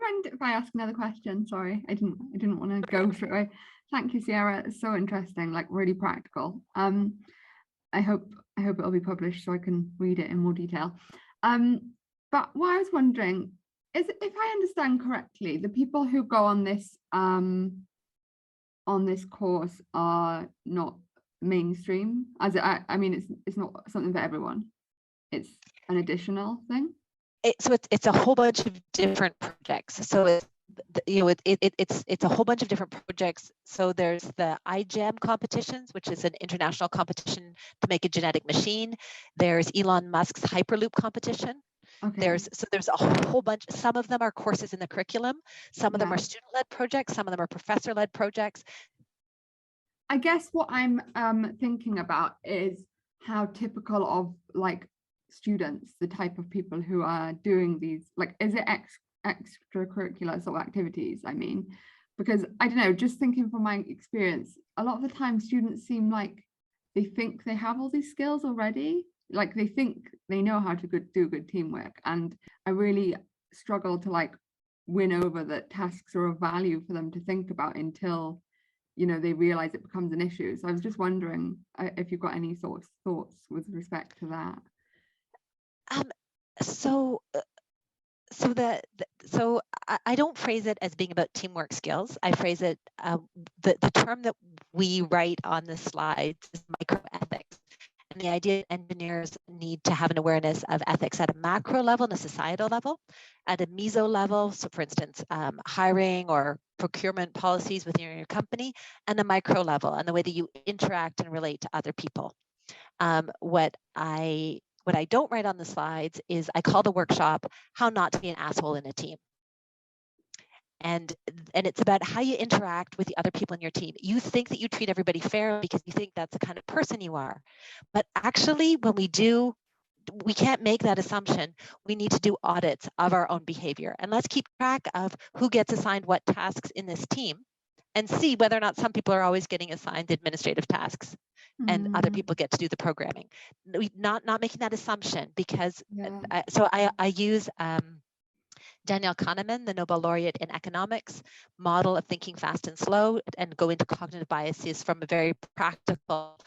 Speaker 3: Mind if I ask another question? Sorry, I didn't want to go through it. Thank you, Ciara. It's so interesting, like really practical. I hope it'll be published so I can read it in more detail. But what I was wondering is, if I understand correctly, the people who go on this course are not mainstream. I mean, it's not something for everyone. It's an additional thing.
Speaker 4: So it's a whole bunch of different projects. So it's a whole bunch of different projects. So there's the iGEM competitions, which is an international competition to make a genetic machine. There's Elon Musk's Hyperloop competition. Okay. There's a whole bunch. Some of them are courses in the curriculum. Some of them are student-led projects. Some of them are professor-led projects.
Speaker 3: I guess what I'm thinking about is how typical of like students, the type of people who are doing these, like, is it extracurricular sort of activities? I mean, because I don't know, just thinking from my experience, a lot of the time students seem like they think they have all these skills already, like they think they know how to do good teamwork, and I really struggle to like win over that tasks are of value for them to think about until, you know, they realize it becomes an issue. So I was just wondering if you've got any sort of thoughts with respect to that.
Speaker 4: So I don't phrase it as being about teamwork skills. I phrase it, the term that we write on the slides is microethics. And the idea that engineers need to have an awareness of ethics at a macro level and a societal level, at a meso level. So for instance, hiring or procurement policies within your company, and the micro level and the way that you interact and relate to other people. What I don't write on the slides is I call the workshop "How Not to Be an Asshole in a Team." And it's about how you interact with the other people in your team. You think that you treat everybody fairly because you think that's the kind of person you are. But actually, when we do, we can't make that assumption. We need to do audits of our own behavior. And let's keep track of who gets assigned what tasks in this team, and see whether or not some people are always getting assigned administrative tasks and other people get to do the programming. Not making that assumption, because so I use Daniel Kahneman, the Nobel laureate in economics, model of thinking fast and slow and go into cognitive biases from a very practical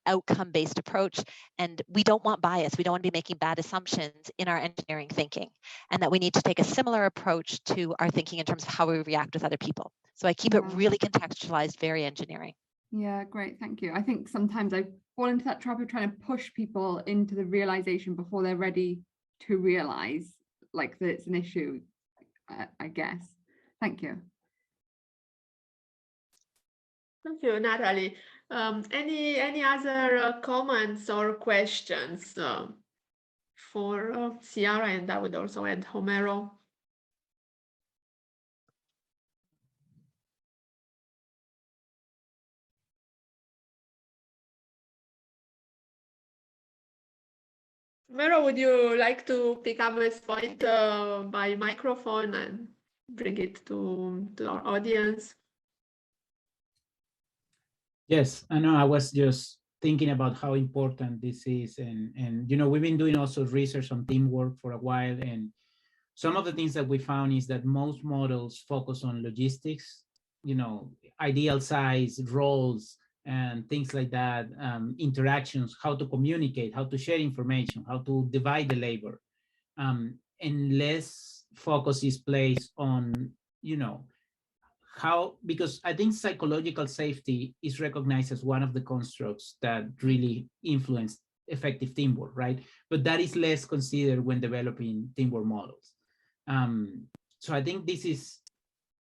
Speaker 4: outcome-based approach. And we don't want bias. We don't want to be making bad assumptions in our engineering thinking, and that we need to take a similar approach to our thinking in terms of how we react with other people. So I keep it really contextualized, very engineering.
Speaker 3: Yeah, great. Thank you. I think sometimes I fall into that trap of trying to push people into the realization before they're ready to realize like that it's an issue, I guess. Thank you.
Speaker 1: Thank you, Natalie. Any other comments or questions for Ciara, and I would also add Homero? Homero, would you like to pick up this point by microphone and bring it to our audience?
Speaker 5: Yes, I know. I was just thinking about how important this is, and you know, we've been doing also research on teamwork for a while, and some of the things that we found is that most models focus on logistics, you know, ideal size, roles, and things like that, interactions, how to communicate, how to share information, how to divide the labor, and less focus is placed on, you know, how, because I think psychological safety is recognized as one of the constructs that really influence effective teamwork, right? But that is less considered when developing teamwork models. So I think this is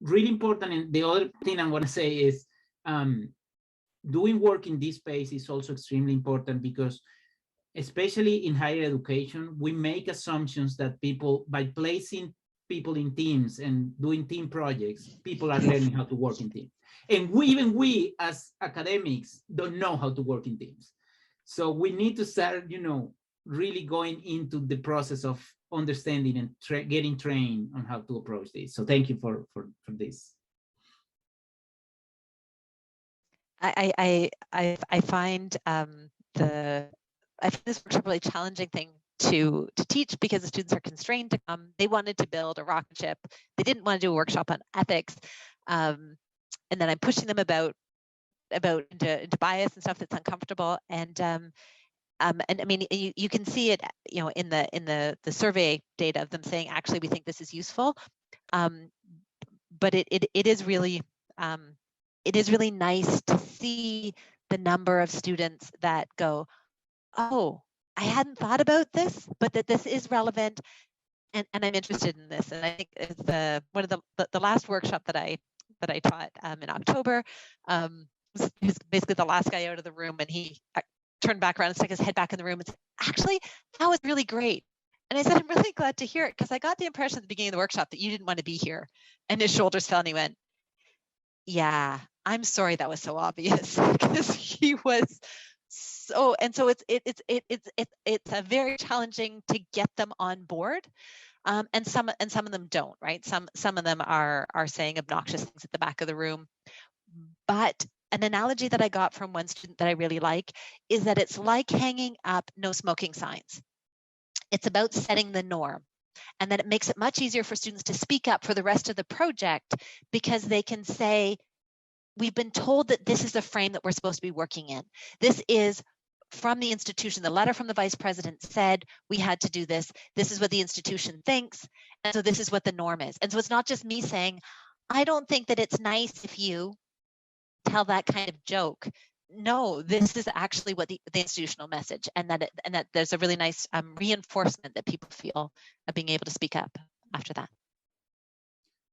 Speaker 5: really important. And the other thing I want to say is doing work in this space is also extremely important, because especially in higher education, we make assumptions that people, by placing people in teams and doing team projects, people are learning how to work in teams. And even we as academics don't know how to work in teams. So we need to start, you know, really going into the process of understanding and getting trained on how to approach this. So thank you for this.
Speaker 4: I find I find this workshop a really challenging thing to teach, because the students are constrained to come. They wanted to build a rocket ship. They didn't want to do a workshop on ethics. And then I'm pushing them about into bias and stuff that's uncomfortable. And I mean, you can see it, you know, in the survey data of them saying, actually, we think this is useful. But it is really nice to see the number of students that go, oh, I hadn't thought about this, but that this is relevant, and I'm interested in this. And I think it's one of the last workshop that I taught in October was basically the last guy out of the room, and he turned back around and stuck his head back in the room and said, actually, that was really great. And I said, I'm really glad to hear it, because I got the impression at the beginning of the workshop that you didn't want to be here. And his shoulders fell and he went, yeah, I'm sorry that was so obvious, because he was so, and so it's a very challenging to get them on board, and some of them don't, right? Some of them are saying obnoxious things at the back of the room. But an analogy that I got from one student that I really like is that it's like hanging up no smoking signs. It's about setting the norm, and that it makes it much easier for students to speak up for the rest of the project, because they can say, we've been told that this is the frame that we're supposed to be working in. This is from the institution. The letter from the vice president said we had to do this. This is what the institution thinks. And so this is what the norm is. And so it's not just me saying, I don't think that it's nice if you tell that kind of joke. No, this is actually what the institutional message, and that there's a really nice reinforcement that people feel of being able to speak up after that.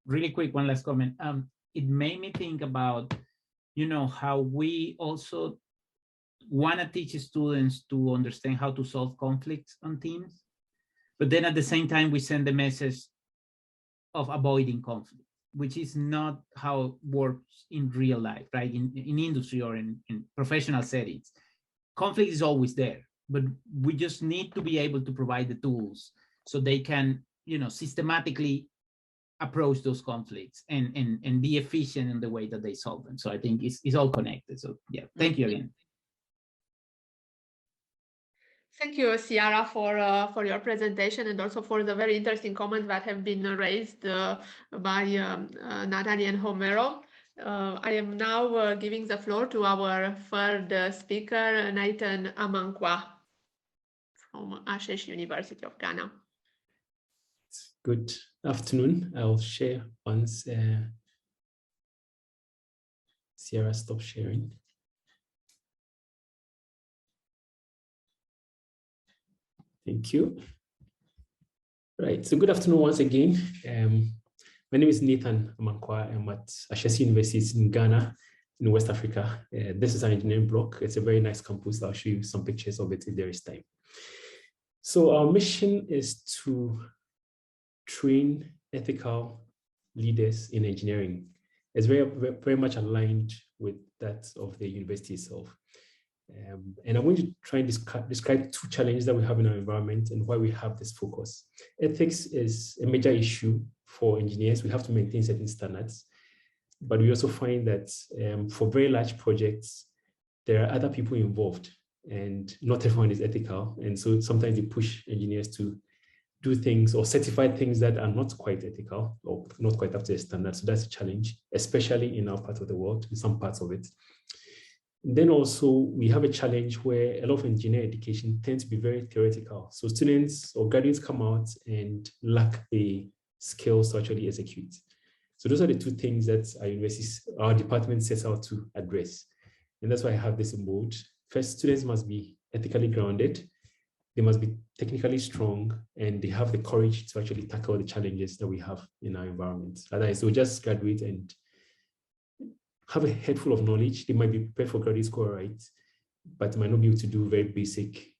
Speaker 5: Really quick, one last comment. It made me think about, you know, how we also want to teach students to understand how to solve conflicts on teams, but then at the same time we send the message of avoiding conflict, which is not how it works in real life, right? In industry or in professional settings, conflict is always there, but we just need to be able to provide the tools so they can, you know, systematically approach those conflicts and be efficient in the way that they solve them. So I think it's all connected. So yeah, thank you again.
Speaker 1: Thank you, Ciara, for your presentation and also for the very interesting comments that have been raised by Natalie and Homero. I am now giving the floor to our third speaker, Nathan Amankwa from Asheshi University of Ghana.
Speaker 6: Good afternoon. I'll share once Ciara stops sharing. Thank you. Right, so good afternoon once again. My name is Nathan Amanquah. I'm at Asheshi University in Ghana, in West Africa. This is an engineering block. It's a very nice campus. I'll show you some pictures of it if there is time. So our mission is to train ethical leaders in engineering. It's very much aligned with that of the university itself. And I'm going to try and describe two challenges that we have in our environment and why we have this focus. Ethics is a major issue for engineers. We have to maintain certain standards, but we also find that for very large projects, there are other people involved and not everyone is ethical. And so sometimes they push engineers to do things or certify things that are not quite ethical or not quite up to the standard. So that's a challenge, especially in our part of the world, in some parts of it. Then also we have a challenge where a lot of engineering education tends to be very theoretical. So students or graduates come out and lack the skills to actually execute. So those are the two things that our department sets out to address. And that's why I have this in bold. First, students must be ethically grounded. They must be technically strong, and they have the courage to actually tackle the challenges that we have in our environment. Otherwise, they'll just graduate and have a head full of knowledge. They might be prepared for graduate school, right? But might not be able to do very basic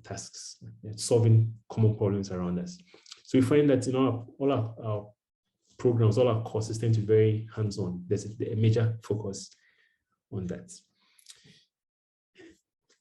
Speaker 6: tasks, solving common problems around us. So we find that all our programs, all our courses tend to be very hands-on. There's a major focus on that.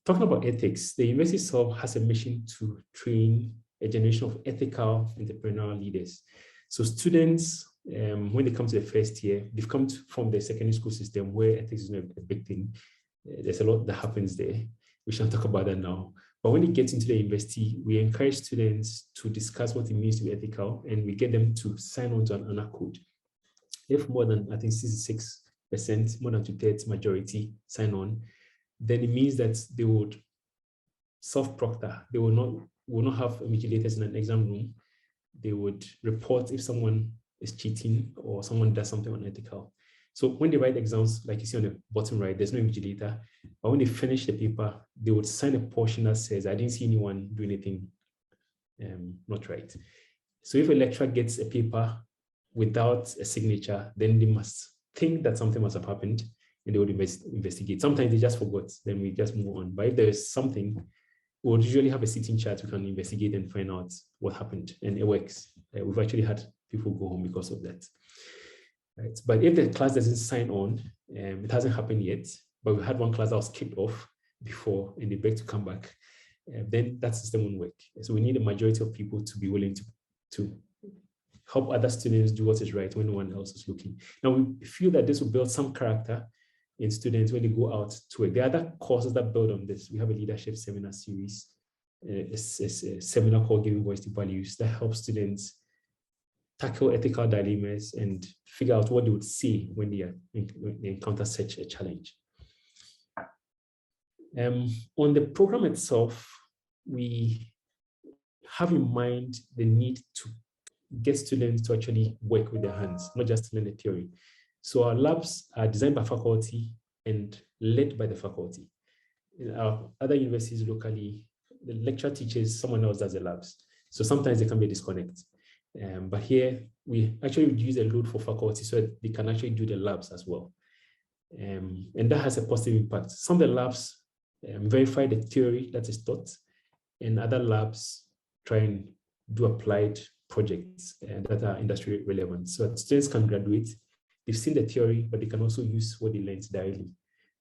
Speaker 6: Talking about ethics, the university itself has a mission to train a generation of ethical entrepreneurial leaders. So students, when they come to the first year, they've come from the secondary school system where ethics is not a big thing. There's a lot that happens there. We shall talk about that now. But when they get into the university, we encourage students to discuss what it means to be ethical, and we get them to sign on to an honor code. If more than, I think, 66%, more than 2/3 majority sign on, then it means that they would self-proctor. They will not have invigilators in an exam room. They would report if someone is cheating or someone does something unethical. So when they write exams, like you see on the bottom right, there's no invigilator. But when they finish the paper, they would sign a portion that says, I didn't see anyone do anything not right. So if a lecturer gets a paper without a signature, then they must think that something must have happened and they would investigate. Sometimes they just forgot, then we just move on. But if there is something, we would usually have a sitting chat, we can investigate and find out what happened, and it works. We've actually had people go home because of that. Right? But if the class doesn't sign on, it hasn't happened yet, but we had one class that was kicked off before and they beg to come back, then that system won't work. So we need a majority of people to be willing to help other students do what is right when no one else is looking. Now, we feel that this will build some character in students when they go out to work. There are other courses that build on this. We have a leadership seminar series, a seminar called Giving Voice to Values that helps students tackle ethical dilemmas and figure out what they would say when they encounter such a challenge. On the program itself, we have in mind the need to get students to actually work with their hands, not just learn the theory. So our labs are designed by faculty and led by the faculty. In our other universities locally, the lecturer teaches, someone else does the labs. So sometimes there can be a disconnect. But here, we actually reduce the load for faculty so that they can actually do the labs as well. And that has a positive impact. Some of the labs verify the theory that is taught, and other labs try and do applied projects that are industry relevant. So that students can graduate, they've seen the theory, but they can also use what they learned directly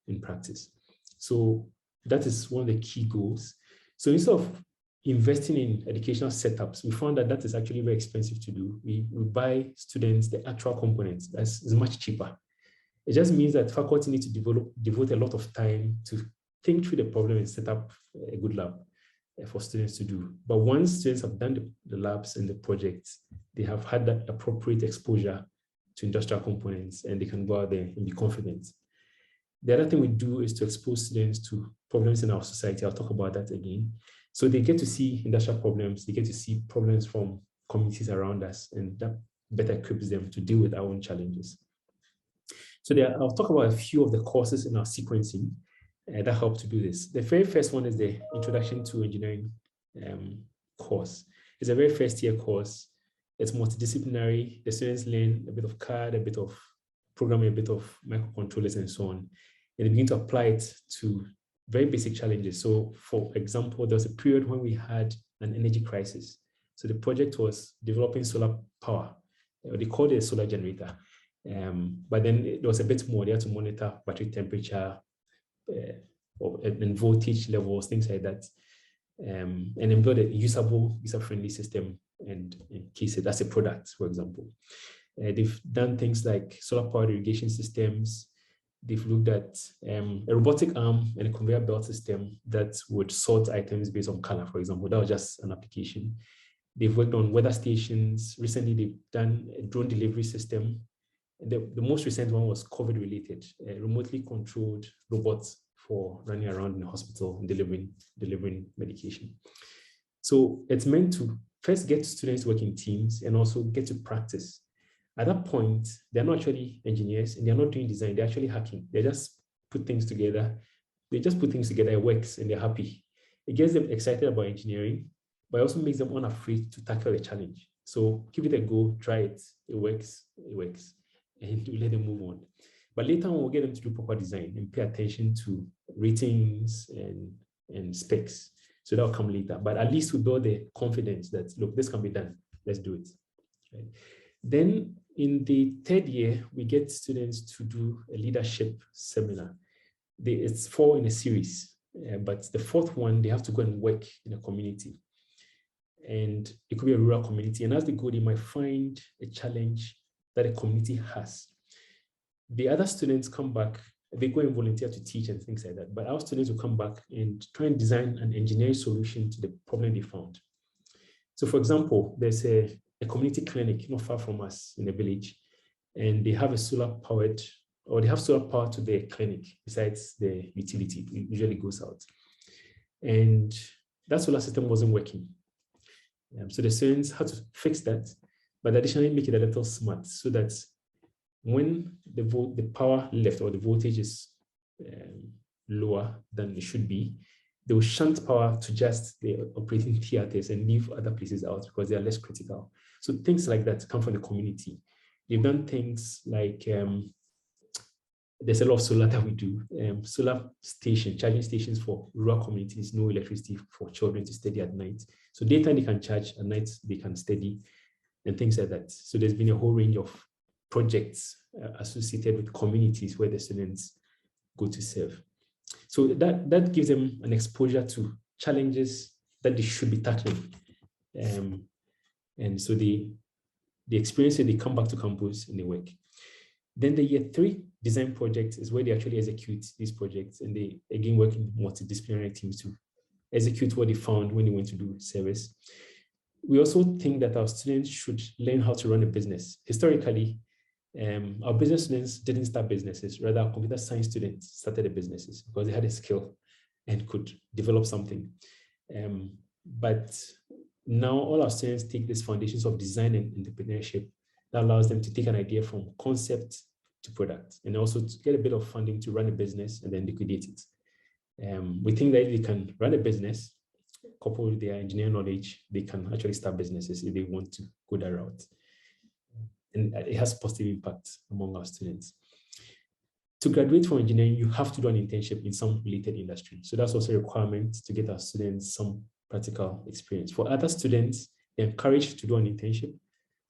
Speaker 6: in practice. So that is one of the key goals. So instead of investing in educational setups, we found that that is actually very expensive to do. We buy students the actual components. That's much cheaper. It just means that faculty need to devote a lot of time to think through the problem and set up a good lab. for students to do. But once students have done the labs and the projects, they have had that appropriate exposure to industrial components, and they can go out there and be confident. The other thing we do is to expose students to problems in our society. I'll talk about that again. So they get to see industrial problems, they get to see problems from communities around us, and that better equips them to deal with our own challenges. So I'll talk about a few of the courses in our sequencing that help to do this. The very first one is the Introduction to Engineering course. It's a very first-year course. It's multidisciplinary. The students learn a bit of CAD, a bit of programming, a bit of microcontrollers, and so on. And they begin to apply it to very basic challenges. So, for example, there was a period when we had an energy crisis. So the project was developing solar power. They called it a solar generator. But then there was a bit more. They had to monitor battery temperature and voltage levels, things like that, and employ a usable, user-friendly system and case it as a product, for example. They've done things like solar-powered irrigation systems. They've looked at a robotic arm and a conveyor belt system that would sort items based on color, for example. That was just an application. They've worked on weather stations. Recently, they've done a drone delivery system. The most recent one was COVID-related, remotely controlled robots for running around in the hospital and delivering medication. So it's meant to first get students to work in teams and also get to practice. At that point, they're not actually engineers and they're not doing design, they're actually hacking. They just put things together. They just put things together, it works, and they're happy. It gets them excited about engineering, but it also makes them unafraid to tackle a challenge. So give it a go, try it, it works, and we let them move on. But later on, we'll get them to do proper design and pay attention to ratings and specs. So that'll come later. But at least we build the confidence that, look, this can be done, let's do it. Right? Then in the third year, we get students to do a leadership seminar. It's 4 in a series, but the fourth one, they have to go and work in a community. And it could be a rural community. And as they go, they might find a challenge that a community has. The other students come back, they go and volunteer to teach and things like that. But our students will come back and try and design an engineering solution to the problem they found. So for example, there's a community clinic not far from us in the village, and they have solar power to their clinic besides the utility. It usually goes out. And that solar system wasn't working. So the students had to fix that, but additionally make it a little smart so that when the power left or the voltage is lower than it should be, they will shunt power to just the operating theaters and leave other places out because they are less critical. So things like that come from the community. They've done things like, there's a lot of solar that we do, solar station, charging stations for rural communities, no electricity for children to study at night. So daytime they can charge, at night they can study, and things like that. So there's been a whole range of projects associated with communities where the students go to serve. So that gives them an exposure to challenges that they should be tackling. And so they experience it, they come back to campus and they work. Then the year 3 design project is where they actually execute these projects, and they again work in multidisciplinary teams to execute what they found when they went to do service. We also think that our students should learn how to run a business. Historically, our business students didn't start businesses, rather our computer science students started the businesses because they had a skill and could develop something. But now all our students take these foundations of design and entrepreneurship that allows them to take an idea from concept to product, and also to get a bit of funding to run a business and then liquidate it. We think that if they can run a business, coupled with their engineering knowledge, they can actually start businesses if they want to go that route. And it has positive impact among our students. To graduate from engineering, you have to do an internship in some related industry. So that's also a requirement to get our students some practical experience. For other students, they're encouraged to do an internship.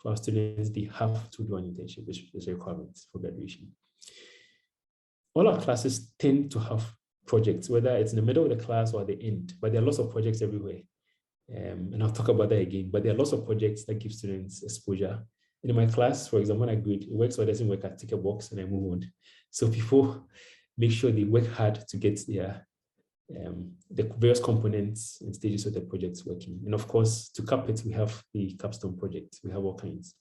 Speaker 6: For our students, they have to do an internship, which is a requirement for graduation. All our classes tend to have projects, whether it's in the middle of the class or at the end, but there are lots of projects everywhere. And I'll talk about that again, but there are lots of projects that give students exposure. And in my class, for example, when I grade, it works or doesn't work, I tick a box and I move on. So people make sure they work hard to get their the various components and stages of the project's working. And of course, to cap it, we have the capstone project. We have all kinds.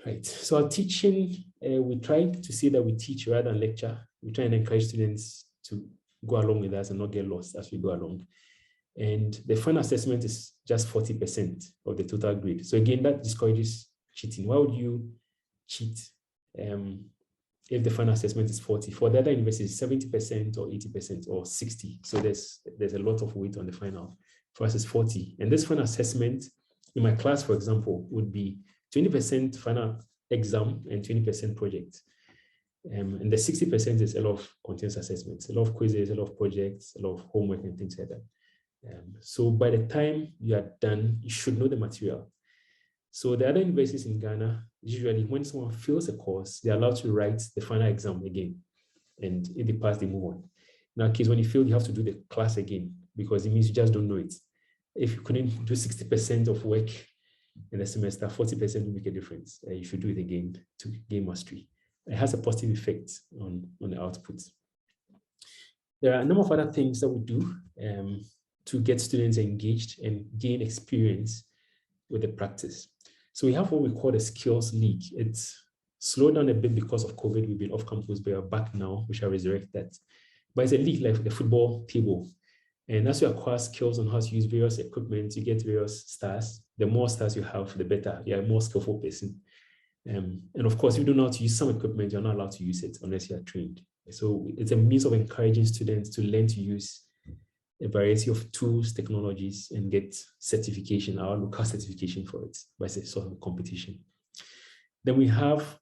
Speaker 6: Right, so our teaching, we try to see that we teach rather than lecture. We try and encourage students to go along with us and not get lost as we go along. And the final assessment is just 40% of the total grade. So again, that discourages cheating. Why would you cheat if the final assessment is 40? For the other universities, 70% or 80% or 60. So there's a lot of weight on the final. For us, it's 40. And this final assessment in my class, for example, would be 20% final exam and 20% project. And the 60% is a lot of continuous assessments, a lot of quizzes, a lot of projects, a lot of homework and things like that. So by the time you are done, you should know the material. So the other universities in Ghana, usually when someone fails a course, they're allowed to write the final exam again. And if they pass, they move on. In our case, when you fail, you have to do the class again, because it means you just don't know it. If you couldn't do 60% of work in a semester, 40% will make a difference. You should do it again to gain mastery. It has a positive effect on the output. There are a number of other things that we do to get students engaged and gain experience with the practice. So we have what we call the Skills League. It's slowed down a bit because of COVID. We've been off campus, but we're back now. We shall resurrect that. But it's a league like the football table. And as you acquire skills on how to use various equipment, you get various stars. The more stars you have, the better. You're a more skillful person. And of course, if you don't know how to use some equipment, you're not allowed to use it unless you're trained. So it's a means of encouraging students to learn to use a variety of tools, technologies, and get certification, our local certification for it by a sort of competition. Then we have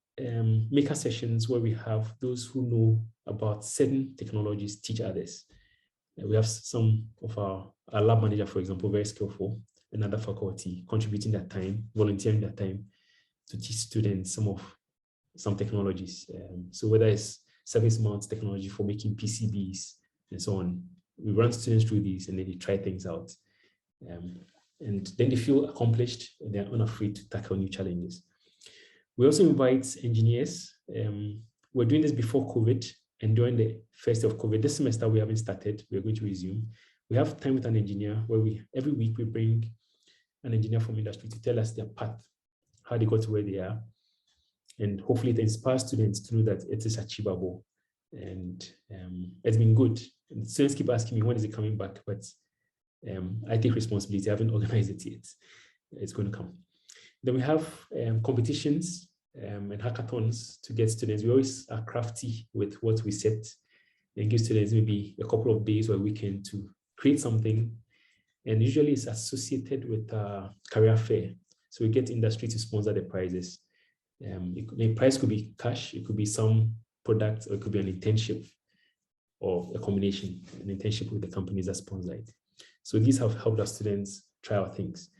Speaker 6: maker sessions where we have those who know about certain technologies teach others. We have some of our lab manager, for example, very skillful, another faculty contributing their time, volunteering their time to teach students some technologies. So whether it's service mount technology for making PCBs and so on, we run students through these and then they try things out. And then they feel accomplished and they're unafraid to tackle new challenges. We also invite engineers. We're doing this before COVID and during the first day of COVID. This semester we haven't started, we're going to resume. We have time with an engineer where every week we bring an engineer from industry to tell us their path, how they got to where they are. And hopefully it inspires students to know that it is achievable. And it's been good. And students keep asking me, when is it coming back? But I take responsibility. I haven't organized it yet. It's going to come. Then we have competitions and hackathons to get students. We always are crafty with what we set and give students maybe a couple of days or a weekend to create something. And usually it's associated with a career fair. So we get industry to sponsor the prizes. The prize could be cash, it could be some product, or it could be an internship or a combination, an internship with the companies that sponsor it. So these have helped our students try out things.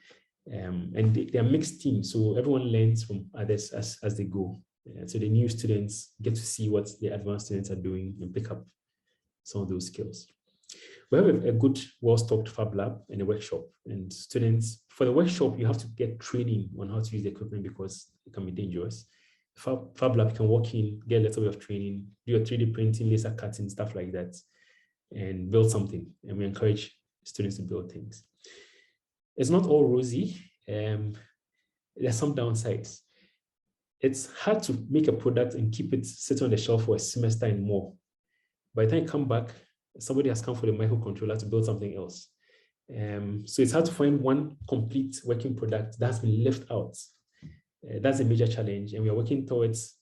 Speaker 6: And they are mixed teams, so everyone learns from others as they go. So the new students get to see what the advanced students are doing and pick up some of those skills. We have a good, well-stocked Fab Lab and a workshop. And students, for the workshop, you have to get training on how to use the equipment because it can be dangerous. Fab Lab, you can walk in, get a little bit of training, do your 3D printing, laser cutting, stuff like that, and build something. And we encourage students to build things. It's not all rosy. There's some downsides. It's hard to make a product and keep it sitting on the shelf for a semester and more. By the time you come back, somebody has come for the microcontroller to build something else. So it's hard to find one complete working product that's been left out. That's a major challenge, and we are working towards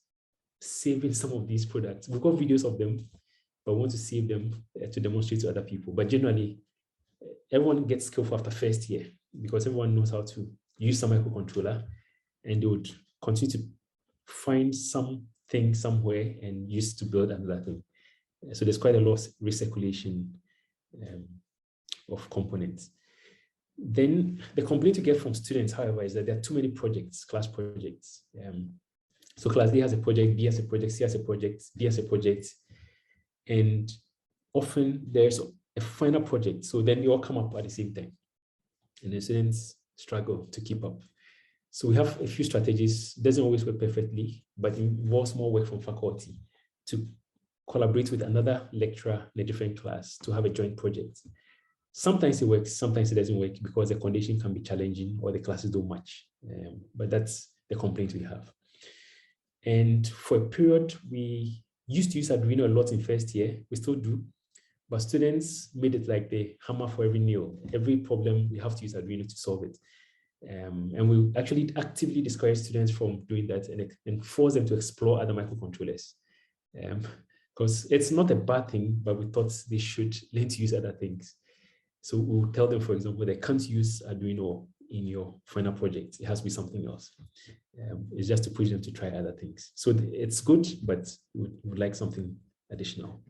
Speaker 6: saving some of these products. We've got videos of them, but we want to save them to demonstrate to other people. But generally, everyone gets skillful after first year because everyone knows how to use some microcontroller, and they would continue to find something somewhere and use to build another thing. So there's quite a lot of recirculation of components. Then the complaint you get from students, however, is that there are too many projects, class projects. So class A has a project, B has a project, C has a project, D has a project. And often there's a final project. So then they all come up at the same time. And the students struggle to keep up. So we have a few strategies. It doesn't always work perfectly, but it involves more work from faculty to collaborate with another lecturer in a different class to have a joint project. Sometimes it works, sometimes it doesn't work because the condition can be challenging or the classes don't match. But that's the complaint we have. And for a period, we used to use Arduino a lot in first year. We still do, but students made it like the hammer for every nail. Every problem, we have to use Arduino to solve it. And we actually actively discourage students from doing that and force them to explore other microcontrollers. Because it's not a bad thing, but we thought they should learn to use other things. So we'll tell them, for example, they can't use Arduino in your final project. It has to be something else. It's just to push them to try other things. So it's good, but we would like something additional.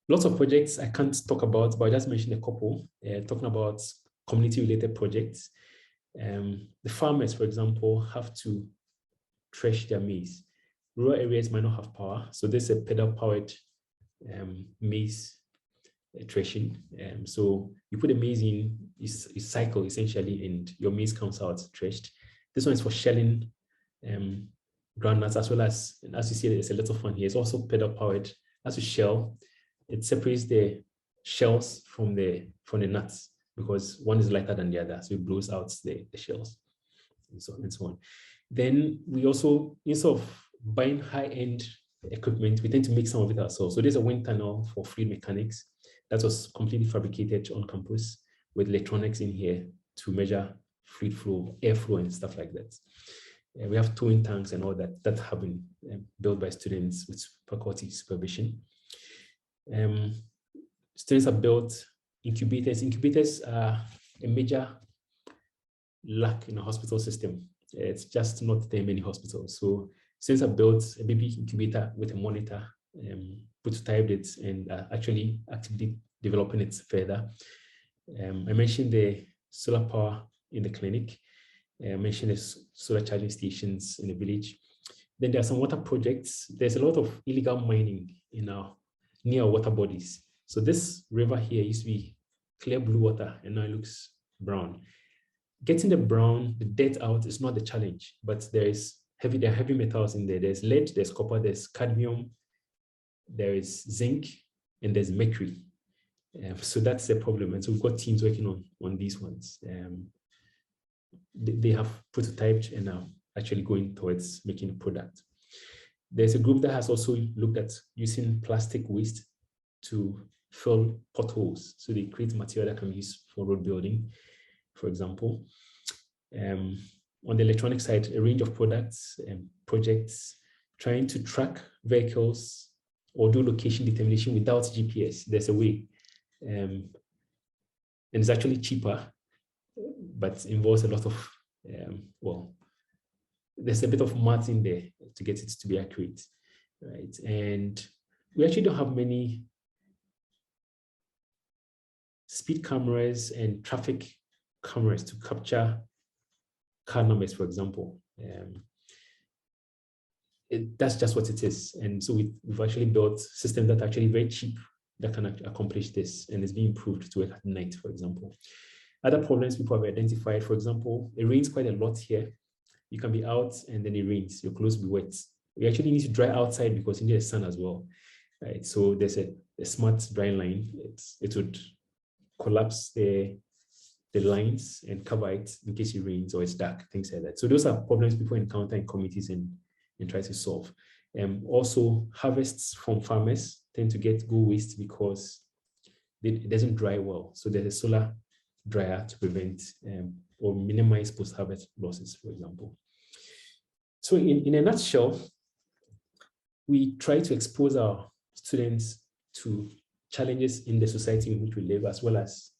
Speaker 6: Lots of projects I can't talk about, but I just mentioned a couple, talking about community-related projects. The farmers, for example, have to thresh their maize. Rural areas might not have power, so there's a pedal-powered maize threshing. So you put the maize in, you cycle essentially, and your maize comes out threshed. This one is for shelling groundnuts, as well as you see, there's a little fun here. It's also pedal-powered. As you shell, it separates the shells from the nuts, because one is lighter than the other, so it blows out the shells, and so on. Then we also, instead of buying high-end equipment, we tend to make some of it ourselves. So there's a wind tunnel for fluid mechanics that was completely fabricated on campus with electronics in here to measure fluid flow, airflow, and stuff like that. We have towing tanks and all that have been built by students with faculty supervision. Students have built incubators. Incubators are a major lack in the hospital system. It's just not there in many hospitals. So students have built a baby incubator with a monitor, prototyped it, and actually actively developing it further. I mentioned the solar power in the clinic. I mentioned the solar charging stations in the village. Then there are some water projects. There's a lot of illegal mining near our water bodies. So this river here used to be clear blue water, and now it looks brown. Getting the brown, the dirt out is not the challenge, but there are heavy metals in there. There's lead, there's copper, there's cadmium, there is zinc, and there's mercury. So that's the problem. And so we've got teams working on these ones. They have prototyped and are actually going towards making a product. There's a group that has also looked at using plastic waste to fill potholes. So they create material that can be used for road building, for example. On the electronic side, a range of products and projects trying to track vehicles or do location determination without GPS. There's a way. And it's actually cheaper, but involves a lot of, there's a bit of math in there to get it to be accurate, right? And we actually don't have many speed cameras and traffic cameras to capture car numbers, for example. That's just what it is. And so we've actually built systems that are actually very cheap that can accomplish this, and it's being improved to work at night, for example. Other problems people have identified, for example, it rains quite a lot here. You can be out and then it rains, your clothes will be wet. We actually need to dry outside because you need the sun as well, right? So there's a smart dry line. It would collapse the lines and cover it in case it rains or it's dark, things like that. So those are problems people encounter in communities and try to solve. Also, harvests from farmers tend to go waste because it doesn't dry well. So there's a solar dryer to prevent or minimize post-harvest losses, for example. So in a nutshell, we try to expose our students to challenges in the society in which we live, as well as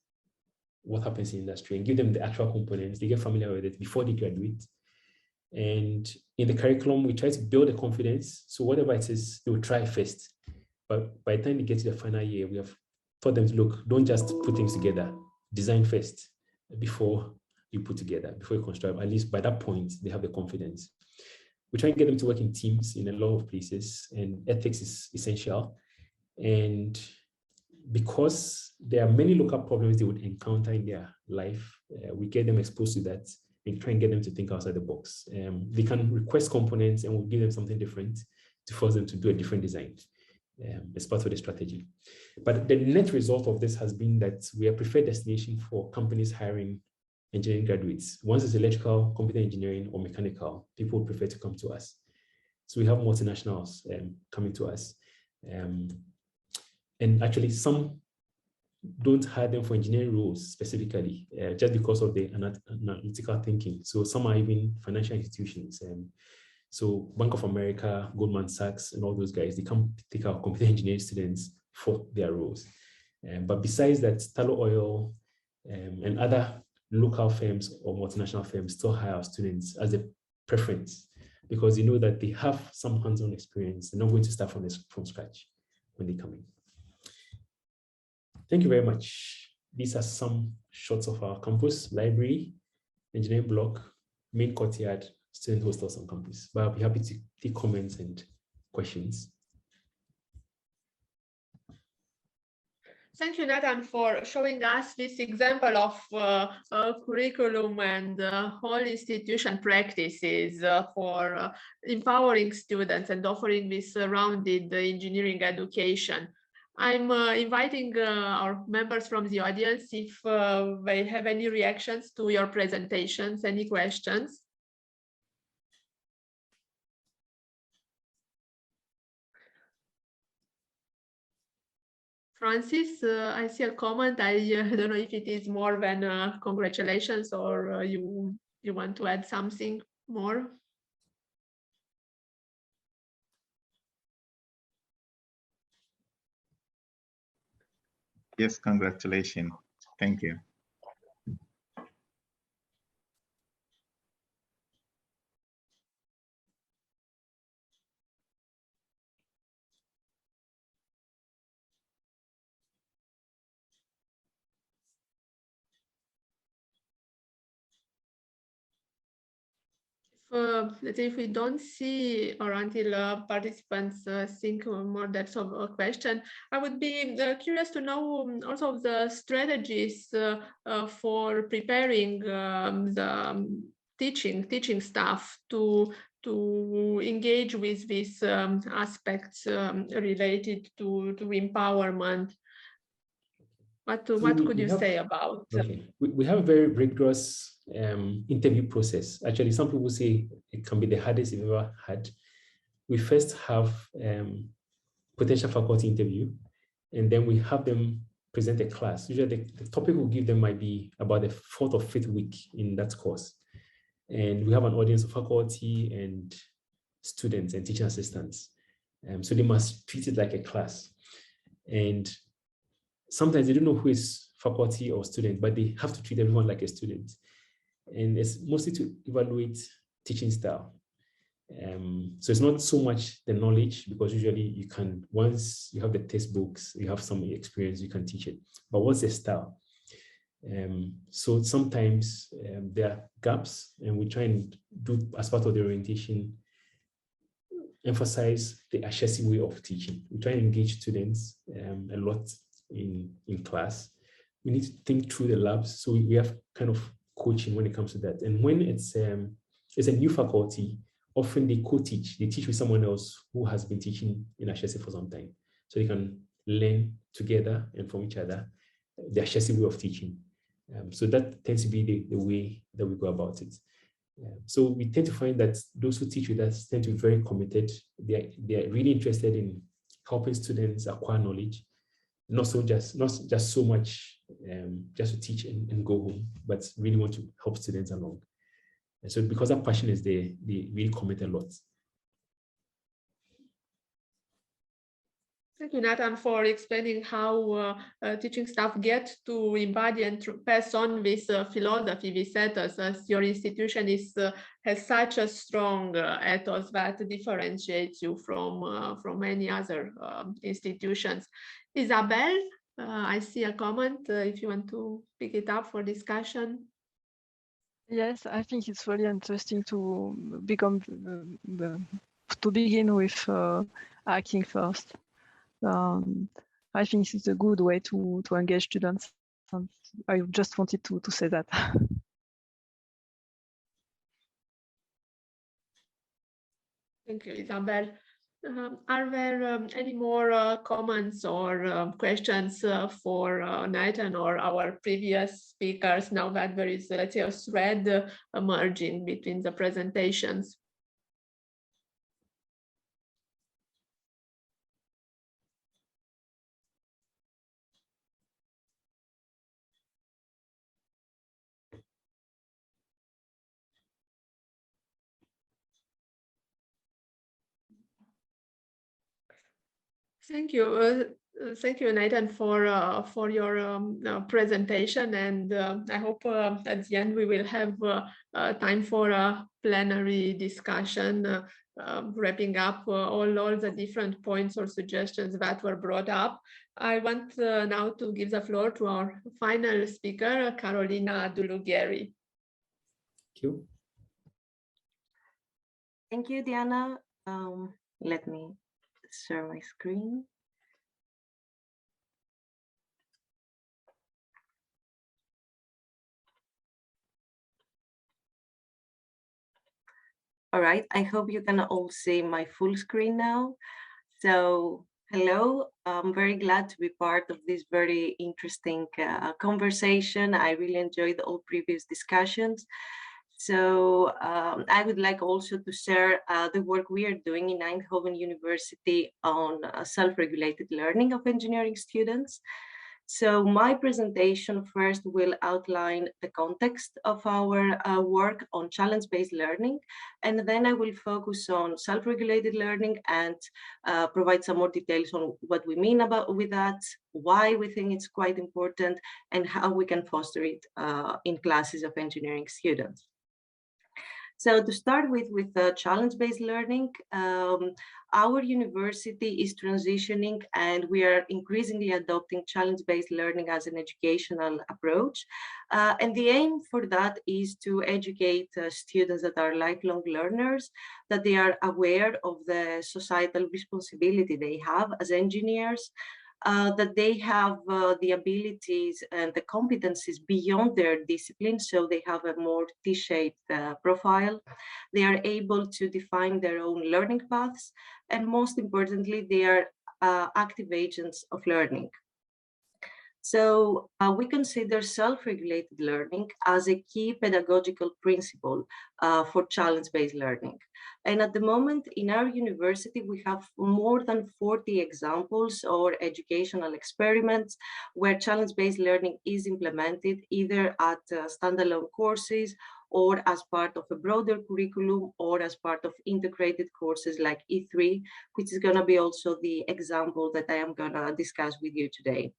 Speaker 6: what happens in industry, and give them the actual components. They get familiar with it before they graduate. And in the curriculum, we try to build the confidence. So whatever it is, they will try first. But by the time they get to the final year, we have taught them to look, don't just put things together, design first before you put together, before you construct. At least by that point, they have the confidence. We try and get them to work in teams in a lot of places, and ethics is essential. And because there are many local problems they would encounter in their life, we get them exposed to that and try and get them to think outside the box. They can request components and we'll give them something different to force them to do a different design. as part of the strategy. But the net result of this has been that we are preferred destination for companies hiring engineering graduates. Once it's electrical, computer engineering, or mechanical, people would prefer to come to us. So we have multinationals coming to us. And actually, some don't hire them for engineering roles specifically, just because of the analytical thinking. So some are even financial institutions. So Bank of America, Goldman Sachs, and all those guys, they come take our computer engineering students for their roles. But besides that, Tullow Oil and other local firms or multinational firms still hire our students as a preference, because they know that they have some hands-on experience. They're not going to start from scratch when they come in. Thank you very much. These are some shots of our campus, library, engineering block, main courtyard, student hostels on campus. But I'll be happy to take comments and questions.
Speaker 1: Thank you, Nathan, for showing us this example of curriculum and whole institution practices for empowering students and offering this rounded engineering education. I'm inviting our members from the audience if they have any reactions to your presentations, any questions. Francis, I see a comment. I don't know if it is more than congratulations, or you want to add something more?
Speaker 7: Yes, congratulations. Thank you.
Speaker 1: Let's say if we don't see or until participants think more depth of a question, I would be curious to know also the strategies for preparing the teaching staff to engage with these aspects related to empowerment. What could you say about?
Speaker 6: Okay, we have a very rigorous interview process. Actually, some people say it can be the hardest you've ever had. We first have potential faculty interview, and then we have them present a class. Usually the topic we'll give them might be about the 4th or 5th week in that course. And we have an audience of faculty and students and teaching assistants. So they must treat it like a class. And sometimes they don't know who is faculty or student, but they have to treat everyone like a student. And it's mostly to evaluate teaching style. So it's not so much the knowledge, because usually you can, once you have the textbooks, you have some experience, you can teach it. But what's the style? So sometimes there are gaps, and we try and do, as part of the orientation, emphasize the Asheshi way of teaching. We try and engage students a lot in class. We need to think through the labs, so we have kind of coaching when it comes to that. And when it's a new faculty, often they co-teach. They teach with someone else who has been teaching in Asheshi for some time, so they can learn together and from each other the Asheshi way of teaching. So that tends to be the way that we go about it. So we tend to find that those who teach with us tend to be very committed. They're really interested in helping students acquire knowledge, not just so much just to teach and go home, but really want to help students along. And so because that passion is there, they really commit a lot.
Speaker 1: Thank you, Nathan, for explaining how teaching staff get to embody and pass on this philosophy, this ethos, as your institution has such a strong ethos that differentiates you from many other institutions. Isabel, I see a comment. If you want to pick it up for discussion.
Speaker 8: Yes, I think it's really interesting to begin with acting first. I think it's a good way to engage students. And I just wanted to say that.
Speaker 1: Thank you, Isabel. Are there any more comments or questions for Nathan or our previous speakers now that there is, let's say, a thread emerging between the presentations? Thank you. Thank you, Nathan, for your presentation, and I hope at the end we will have time for a plenary discussion, wrapping up all the different points or suggestions that were brought up. I want now to give the floor to our final speaker, Carolina Doulougeri.
Speaker 6: Thank you.
Speaker 9: Thank you, Diana. Let me share my screen. All right, I hope you can all see my full screen now. So, hello, I'm very glad to be part of this very interesting conversation. I really enjoyed all previous discussions. So I would like also to share the work we are doing in Eindhoven University on self-regulated learning of engineering students. So my presentation first will outline the context of our work on challenge-based learning, and then I will focus on self-regulated learning and provide some more details on what we mean with that, why we think it's quite important, and how we can foster it in classes of engineering students. So to start with challenge-based learning, our university is transitioning and we are increasingly adopting challenge-based learning as an educational approach. And the aim for that is to educate students that are lifelong learners, that they are aware of the societal responsibility they have as engineers, that they have the abilities and the competencies beyond their discipline, so they have a more T-shaped profile. They are able to define their own learning paths, and most importantly, they are active agents of learning. So we consider self-regulated learning as a key pedagogical principle for challenge-based learning. And at the moment in our university, we have more than 40 examples or educational experiments where challenge-based learning is implemented either at standalone courses or as part of a broader curriculum or as part of integrated courses like E3, which is going to be also the example that I am going to discuss with you today.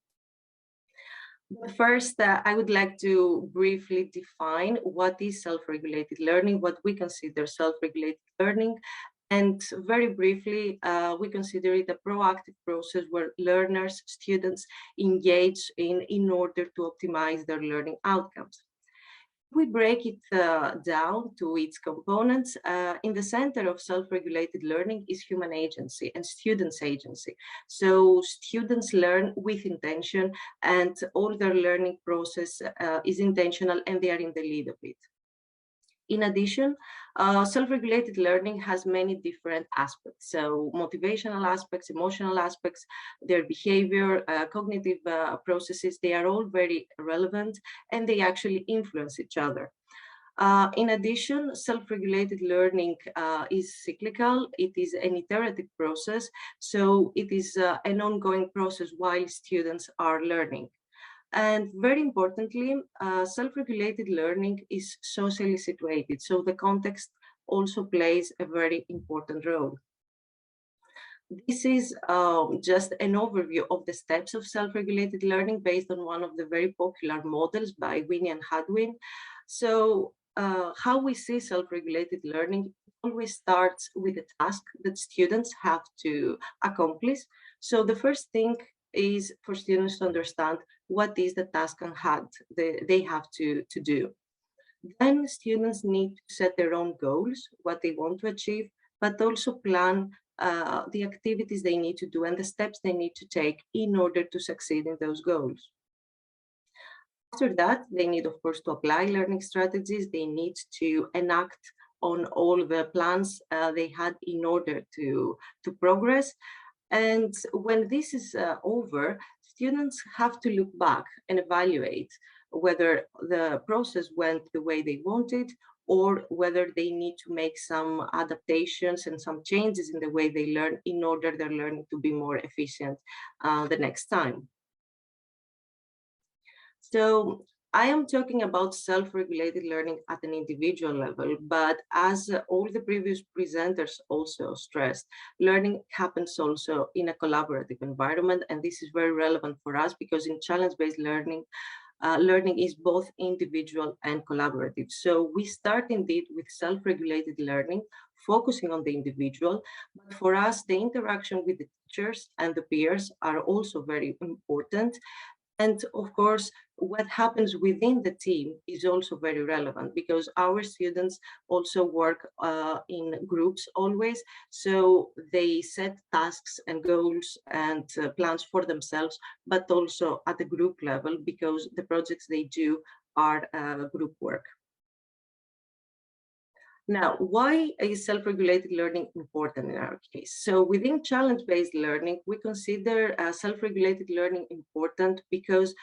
Speaker 9: First, I would like to briefly define what is self-regulated learning, what we consider self-regulated learning. And very briefly, we consider it a proactive process where learners, students engage in order to optimize their learning outcomes. We break it down to its components. In the center of self-regulated learning is human agency and students' agency. So students learn with intention and all their learning process is intentional and they are in the lead of it. In addition, self-regulated learning has many different aspects. So motivational aspects, emotional aspects, their behavior, cognitive processes, they are all very relevant and they actually influence each other. In addition, self-regulated learning is cyclical. It is an iterative process. So it is an ongoing process while students are learning. And very importantly, self-regulated learning is socially situated. So the context also plays a very important role. This is just an overview of the steps of self-regulated learning based on one of the very popular models by Winnie and Hadwin. So how we see self-regulated learning always starts with a task that students have to accomplish. So the first thing is for students to understand what is the task on hand they have to do. Then students need to set their own goals, what they want to achieve, but also plan the activities they need to do and the steps they need to take in order to succeed in those goals. After that, they need, of course, to apply learning strategies. They need to enact on all the plans they had in order to progress. And when this is over, students have to look back and evaluate whether the process went the way they wanted, or whether they need to make some adaptations and some changes in the way they learn in order their learning to be more efficient the next time. So I am talking about self-regulated learning at an individual level, but as all the previous presenters also stressed, learning happens also in a collaborative environment, and this is very relevant for us because in challenge-based learning, learning is both individual and collaborative. So we start indeed with self-regulated learning, focusing on the individual, but for us, the interaction with the teachers and the peers are also very important. And of course, what happens within the team is also very relevant because our students also work in groups always. So they set tasks and goals and plans for themselves, but also at the group level because the projects they do are group work. Now, why is self-regulated learning important in our case? So within challenge-based learning, we consider self-regulated learning important because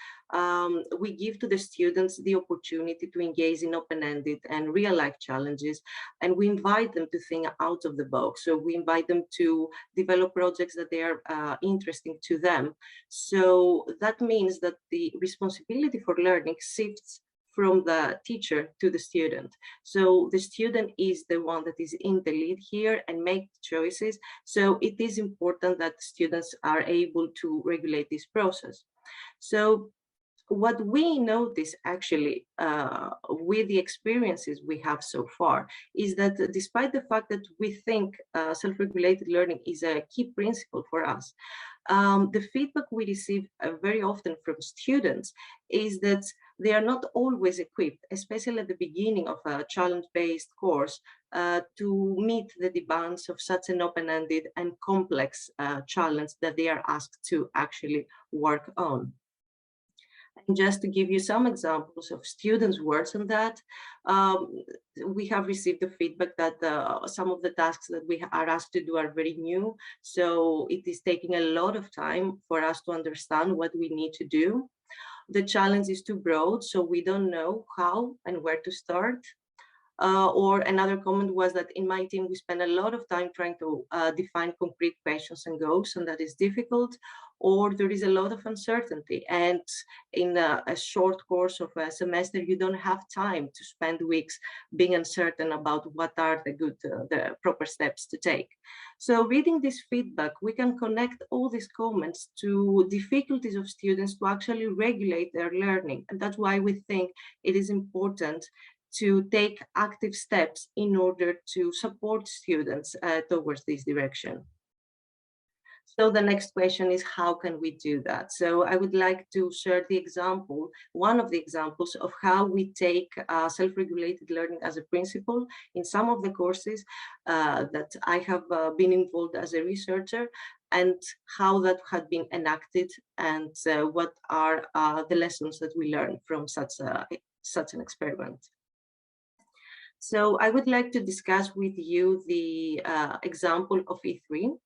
Speaker 9: we give to the students the opportunity to engage in open-ended and real-life challenges, and we invite them to think out of the box. So we invite them to develop projects that they are interesting to them. So that means that the responsibility for learning shifts from the teacher to the student. So the student is the one that is in the lead here and make choices. So it is important that students are able to regulate this process. So what we notice actually with the experiences we have so far is that despite the fact that we think self-regulated learning is a key principle for us, the feedback we receive very often from students is that they are not always equipped, especially at the beginning of a challenge-based course, to meet the demands of such an open-ended and complex challenge that they are asked to actually work on. And just to give you some examples of students' words on that, we have received the feedback that some of the tasks that we are asked to do are very new. So it is taking a lot of time for us to understand what we need to do. The challenge is too broad, so we don't know how and where to start. Or another comment was that in my team, we spend a lot of time trying to define concrete questions and goals, and that is difficult. Or there is a lot of uncertainty. And in a short course of a semester, you don't have time to spend weeks being uncertain about what are the proper steps to take. So reading this feedback, we can connect all these comments to difficulties of students to actually regulate their learning. And that's why we think it is important to take active steps in order to support students towards this direction. So the next question is, how can we do that? So I would like to share the example, one of the examples of how we take self-regulated learning as a principle in some of the courses that I have been involved as a researcher, and how that had been enacted, and what are the lessons that we learn from such an experiment. So I would like to discuss with you the example of E3.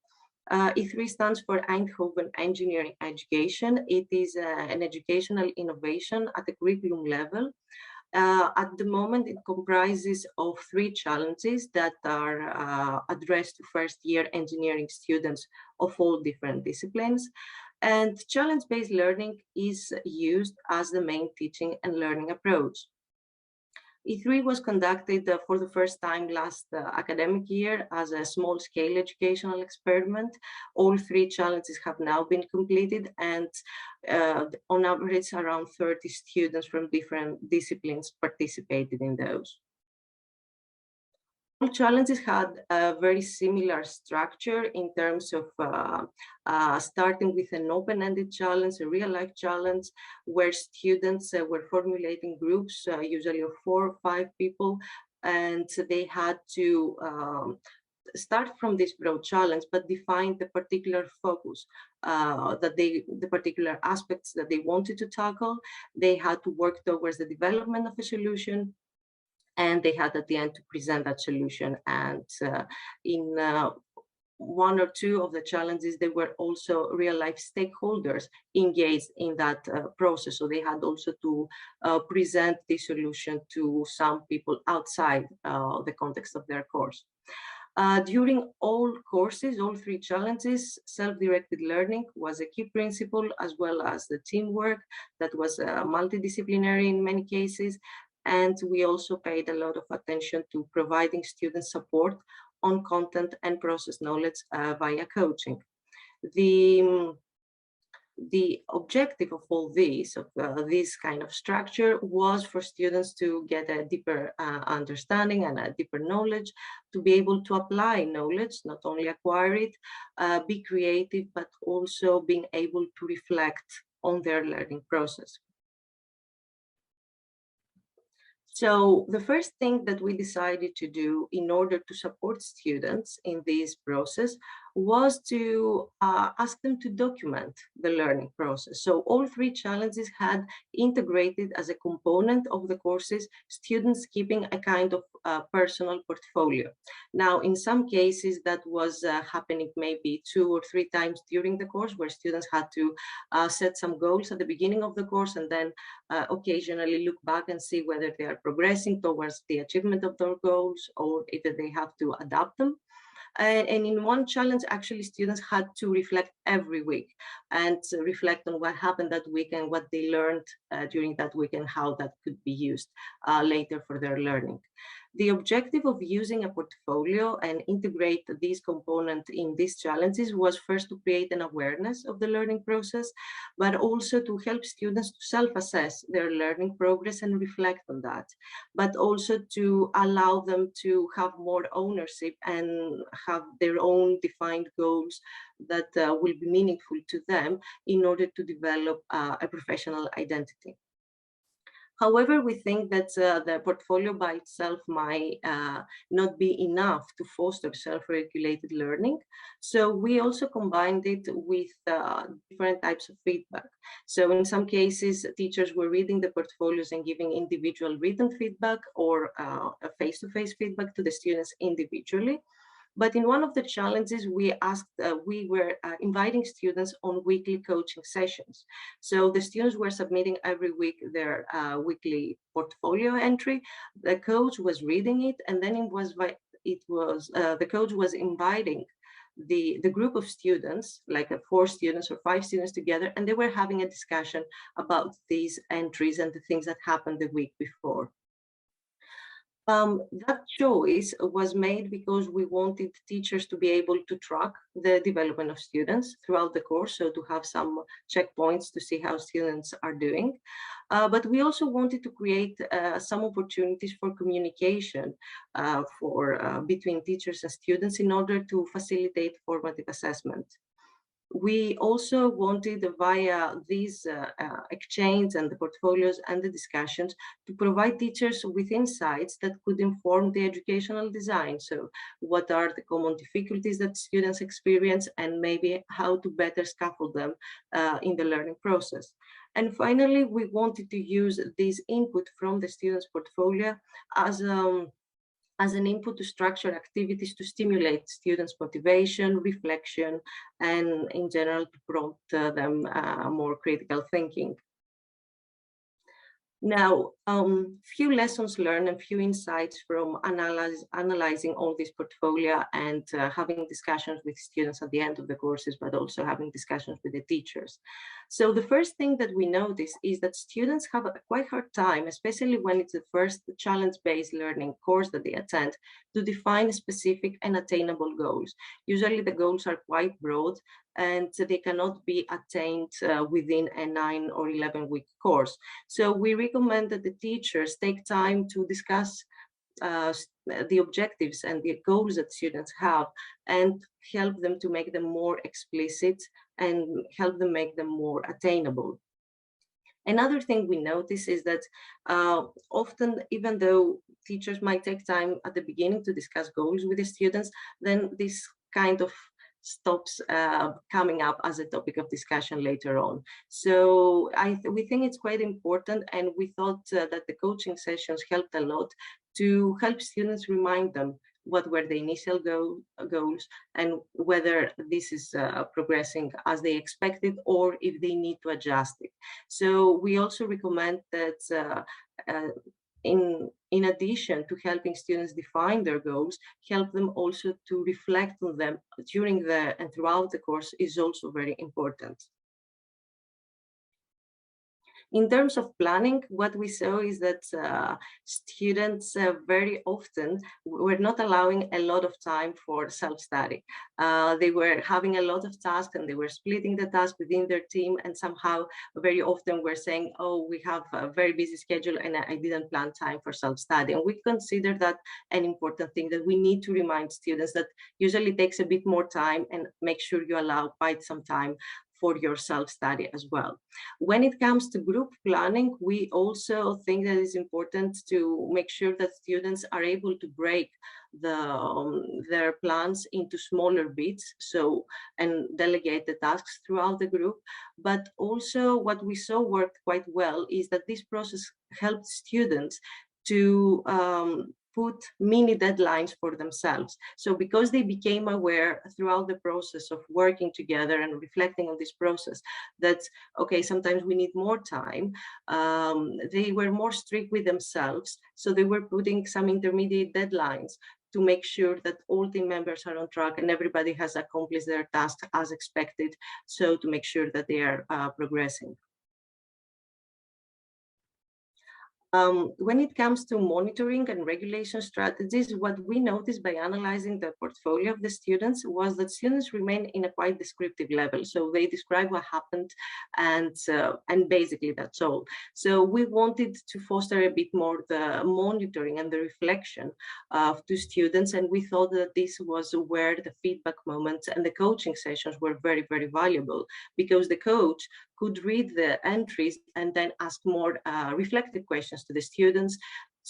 Speaker 9: E3 stands for Eindhoven Engineering Education. It is an educational innovation at the curriculum level. At the moment, it comprises of 3 challenges that are addressed to first-year engineering students of all different disciplines. And challenge-based learning is used as the main teaching and learning approach. E3 was conducted for the first time last academic year as a small-scale educational experiment. All 3 challenges have now been completed, and on average, around 30 students from different disciplines participated in those. All challenges had a very similar structure in terms of starting with an open-ended challenge, a real-life challenge, where students were formulating groups, usually of 4 or 5 people, and they had to start from this broad challenge, but define the particular focus, the particular aspects that they wanted to tackle. They had to work towards the development of a solution, and they had at the end to present that solution. And in one or two of the challenges, there were also real life stakeholders engaged in that process. So they had also to present the solution to some people outside the context of their course. During all courses, all three challenges, self-directed learning was a key principle, as well as the teamwork that was multidisciplinary in many cases. And we also paid a lot of attention to providing student support on content and process knowledge via coaching. The objective of all this, this kind of structure, was for students to get a deeper understanding and a deeper knowledge, to be able to apply knowledge, not only acquire it, be creative, but also being able to reflect on their learning process. So the first thing that we decided to do in order to support students in this process was to ask them to document the learning process. So all three challenges had integrated as a component of the courses, students keeping a kind of personal portfolio. Now, in some cases that was happening maybe 2 or 3 times during the course, where students had to set some goals at the beginning of the course and then occasionally look back and see whether they are progressing towards the achievement of their goals or if they have to adapt them. And in one challenge, actually, students had to reflect every week and reflect on what happened that week and what they learned during that week and how that could be used later for their learning. The objective of using a portfolio and integrate these components in these challenges was first to create an awareness of the learning process, but also to help students to self-assess their learning progress and reflect on that, but also to allow them to have more ownership and have their own defined goals that will be meaningful to them in order to develop a professional identity. However, we think that the portfolio by itself might not be enough to foster self-regulated learning. So we also combined it with different types of feedback. So in some cases, teachers were reading the portfolios and giving individual written feedback or a face-to-face feedback to the students individually. But in one of the challenges, we were inviting students on weekly coaching sessions. So the students were submitting every week their weekly portfolio entry. The coach was reading it, and then the coach was inviting the group of students, like 4 students or 5 students together, and they were having a discussion about these entries and the things that happened the week before. That choice was made because we wanted teachers to be able to track the development of students throughout the course, so to have some checkpoints to see how students are doing. But we also wanted to create some opportunities for communication between teachers and students in order to facilitate formative assessment. We also wanted, via these exchange and the portfolios and the discussions, to provide teachers with insights that could inform the educational design. So what are the common difficulties that students experience, and maybe how to better scaffold them in the learning process. And finally, we wanted to use this input from the students' portfolio as an input to structure activities to stimulate students' motivation, reflection, and in general to prompt them more critical thinking. Now, few lessons learned and few insights from analyzing all this portfolio and having discussions with students at the end of the courses, but also having discussions with the teachers. So the first thing that we notice is that students have a quite hard time, especially when it's the first challenge-based learning course that they attend, to define specific and attainable goals. Usually the goals are quite broad and they cannot be attained within a 9 or 11-week course. So we recommend that the teachers take time to discuss the objectives and the goals that students have and help them to make them more explicit and help them make them more attainable. Another thing we notice is that often, even though teachers might take time at the beginning to discuss goals with the students, then this kind of stops coming up as a topic of discussion later on. So we think it's quite important, and we thought that the coaching sessions helped a lot to help students remind them what were the initial goals and whether this is progressing as they expected or if they need to adjust it. So we also recommend that in addition to helping students define their goals, help them also to reflect on them during and throughout the course is also very important. In terms of planning, what we saw is that students very often were not allowing a lot of time for self-study. They were having a lot of tasks and they were splitting the task within their team, and somehow very often were saying, oh, we have a very busy schedule and I didn't plan time for self-study. And we consider that an important thing, that we need to remind students that usually takes a bit more time, and make sure you allow quite some time for your self-study as well. When it comes to group planning, we also think that it's important to make sure that students are able to break their plans into smaller bits, and delegate the tasks throughout the group. But also what we saw worked quite well is that this process helped students to put mini deadlines for themselves. So because they became aware throughout the process of working together and reflecting on this process that, okay, sometimes we need more time, they were more strict with themselves. So they were putting some intermediate deadlines to make sure that all team members are on track and everybody has accomplished their task as expected. So to make sure that they are progressing. When it comes to monitoring and regulation strategies, what we noticed by analyzing the portfolio of the students was that students remain in a quite descriptive level. So they describe what happened, and basically that's all. So we wanted to foster a bit more the monitoring and the reflection to students, and we thought that this was where the feedback moments and the coaching sessions were very, very valuable, because the coach could read the entries and then ask more reflective questions to the students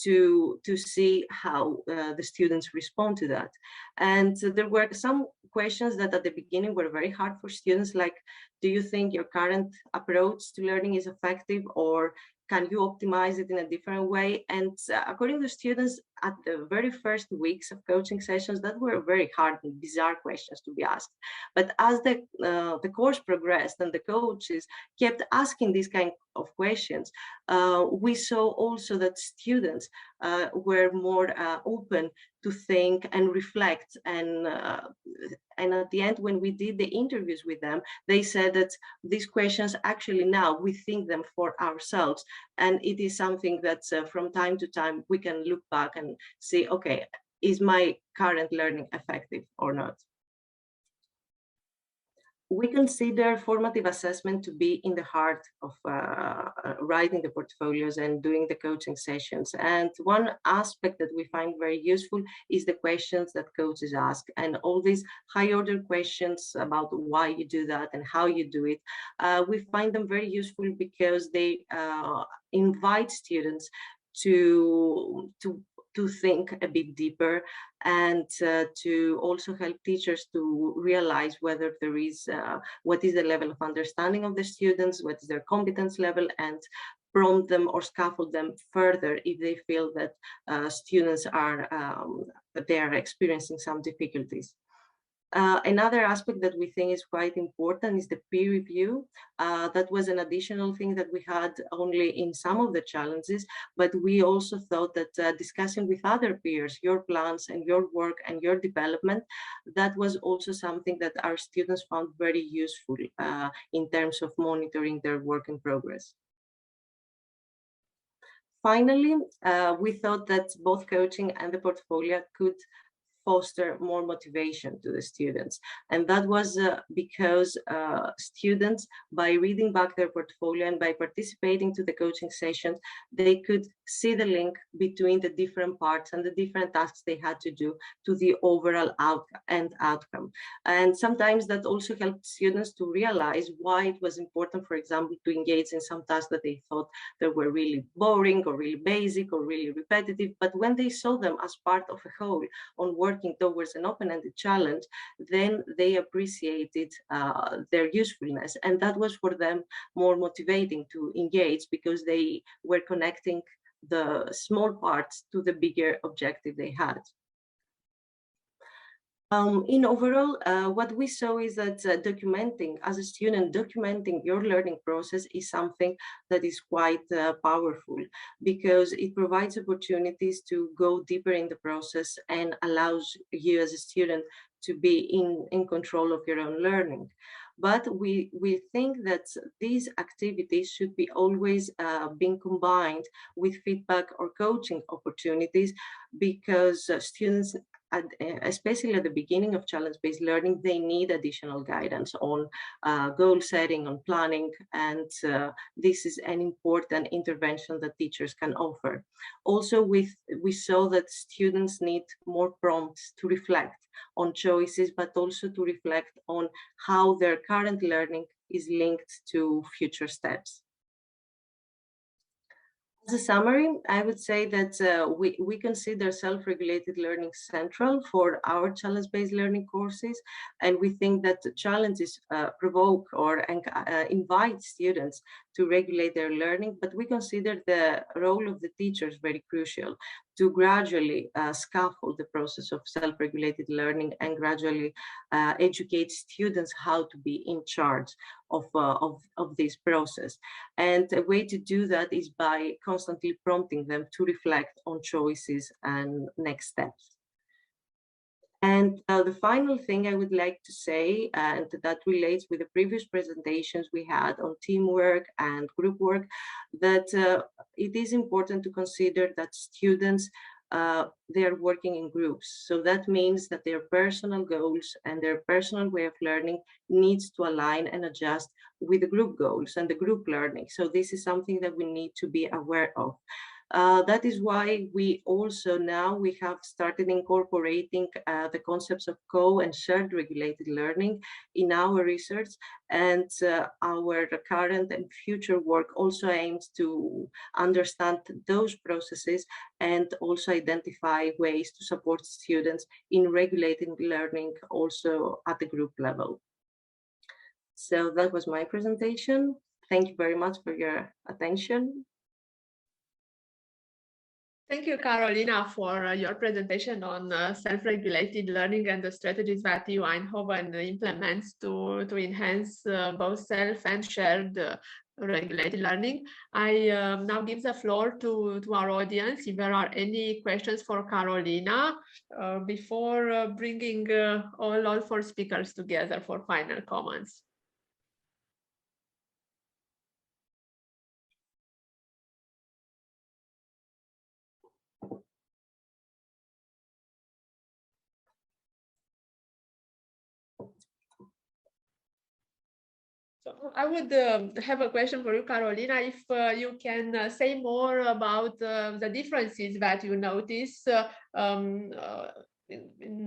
Speaker 9: to see how the students respond to that. And there were some questions that at the beginning were very hard for students, like, do you think your current approach to learning is effective, or can you optimize it in a different way? And according to students, at the very first weeks of coaching sessions, that were very hard and bizarre questions to be asked. But as the course progressed and the coaches kept asking these kind of questions, we saw also that students were more open to think and reflect. And at the end, when we did the interviews with them, they said that these questions actually now we think them for ourselves. And it is something that from time to time we can look back and say, okay, is my current learning effective or not? We consider formative assessment to be in the heart of writing the portfolios and doing the coaching sessions. And one aspect that we find very useful is the questions that coaches ask, and all these high order questions about why you do that and how you do it. We find them very useful because they invite students to think a bit deeper, and to also help teachers to realize whether there is, what is the level of understanding of the students, what is their competence level, and prompt them or scaffold them further if they feel that students are experiencing some difficulties. Another aspect that we think is quite important is the peer review. That was an additional thing that we had only in some of the challenges, but we also thought that discussing with other peers your plans and your work and your development, that was also something that our students found very useful in terms of monitoring their work in progress. Finally, we thought that both coaching and the portfolio could foster more motivation to the students. And that was because students, by reading back their portfolio and by participating to the coaching sessions, they could see the link between the different parts and the different tasks they had to do to the overall outcome. And sometimes that also helped students to realize why it was important, for example, to engage in some tasks that they thought that were really boring or really basic or really repetitive. But when they saw them as part of a whole on working towards an open-ended challenge, then they appreciated their usefulness. And that was for them more motivating to engage, because they were connecting the small parts to the bigger objective they had. In overall, what we saw is that documenting, as a student, documenting your learning process is something that is quite powerful, because it provides opportunities to go deeper in the process and allows you as a student to be in control of your own learning. But we think that these activities should be always being combined with feedback or coaching opportunities, because students, especially at the beginning of challenge-based learning, they need additional guidance on goal setting, on planning, and this is an important intervention that teachers can offer. Also, we saw that students need more prompts to reflect on choices, but also to reflect on how their current learning is linked to future steps. As a summary, I would say that we consider self-regulated learning central for our challenge-based learning courses, and we think that the challenges provoke or invite students to regulate their learning, but we consider the role of the teachers very crucial to gradually scaffold the process of self-regulated learning and gradually educate students how to be in charge of this process. And a way to do that is by constantly prompting them to reflect on choices and next steps. And the final thing I would like to say, and that relates with the previous presentations we had on teamwork and group work, that it is important to consider that students, they are working in groups. So that means that their personal goals and their personal way of learning needs to align and adjust with the group goals and the group learning. So this is something that we need to be aware of. That is why we also now we have started incorporating the concepts of co and shared regulated learning in our research, and our current and future work also aims to understand those processes and also identify ways to support students in regulating learning also at the group level. So that was my presentation. Thank you very much for your attention.
Speaker 1: Thank you, Carolina, for your presentation on self-regulated learning and the strategies that you Eindhoven implements to enhance both self and shared regulated learning. I now give the floor to our audience if there are any questions for Carolina before bringing all four speakers together for final comments. So I would have a question for you, Carolina, if you can say more about the differences that you notice in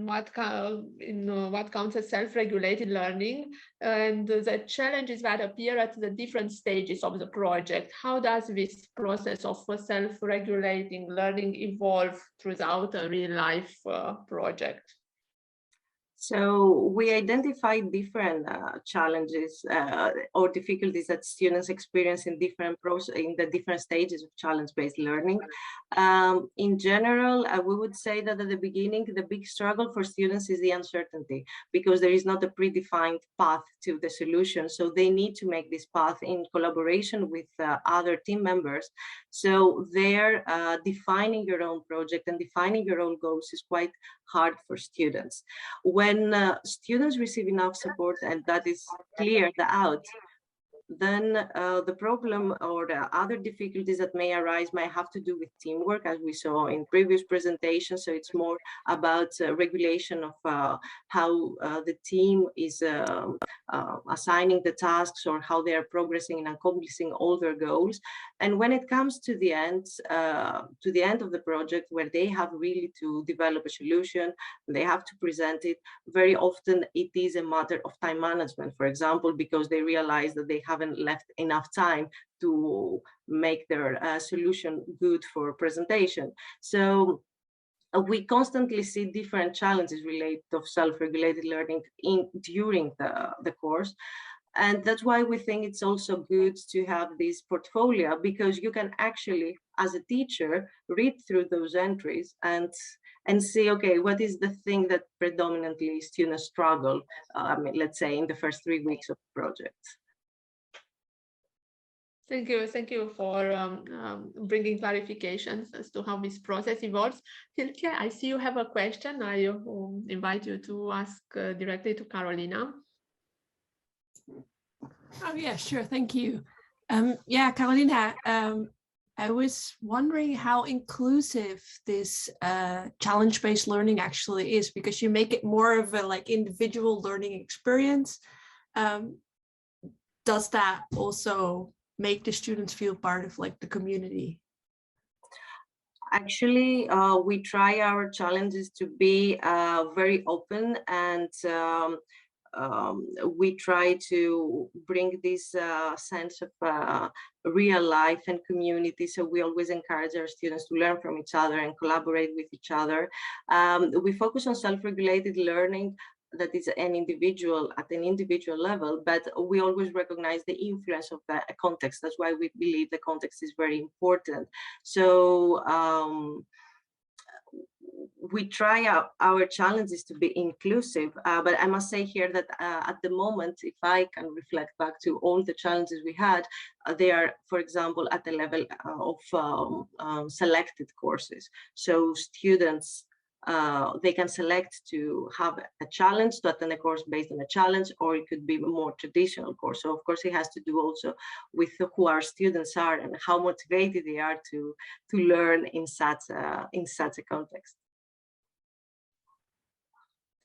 Speaker 1: what counts as self-regulated learning and the challenges that appear at the different stages of the project. How does this process of self-regulating learning evolve throughout a real-life project?
Speaker 9: So we identified different challenges or difficulties that students experience in the different stages of challenge-based learning. In general, we would say that at the beginning, the big struggle for students is the uncertainty, because there is not a predefined path to the solution. So they need to make this path in collaboration with other team members. So there, defining your own project and defining your own goals is quite hard for students. When students receive enough support and that is cleared out, then the problem or the other difficulties that may arise might have to do with teamwork, as we saw in previous presentations. So it's more about regulation of how the team is assigning the tasks or how they are progressing and accomplishing all their goals. And when it comes to the end of the project, where they have really to develop a solution, they have to present it, very often it is a matter of time management, for example, because they realize that they haven't left enough time to make their solution good for presentation. So we constantly see different challenges related to self-regulated learning during the course. And that's why we think it's also good to have this portfolio, because you can actually as a teacher, read through those entries and see, okay, what is the thing that predominantly students struggle, let's say, in the first 3 weeks of the project.
Speaker 1: Thank you for bringing clarifications as to how this process evolves. Hilke, I see you have a question. I invite you to ask directly to Karolina.
Speaker 10: Oh yeah, sure, thank you. Yeah, Karolina, I was wondering how inclusive this challenge-based learning actually is, because you make it more of a like individual learning experience. Does that also make the students feel part of like the community?
Speaker 9: Actually, we try our challenges to be very open, and we try to bring this sense of real life and community. So we always encourage our students to learn from each other and collaborate with each other. We focus on self-regulated learning that is at an individual level, but we always recognize the influence of the context. That's why we believe the context is very important. So we try our challenges to be inclusive, but I must say here that at the moment, if I can reflect back to all the challenges we had, they are, for example, at the level of selected courses. So students, they can select to have a challenge, to attend a course based on a challenge, or it could be a more traditional course. So of course it has to do also with who our students are and how motivated they are to learn in such a context.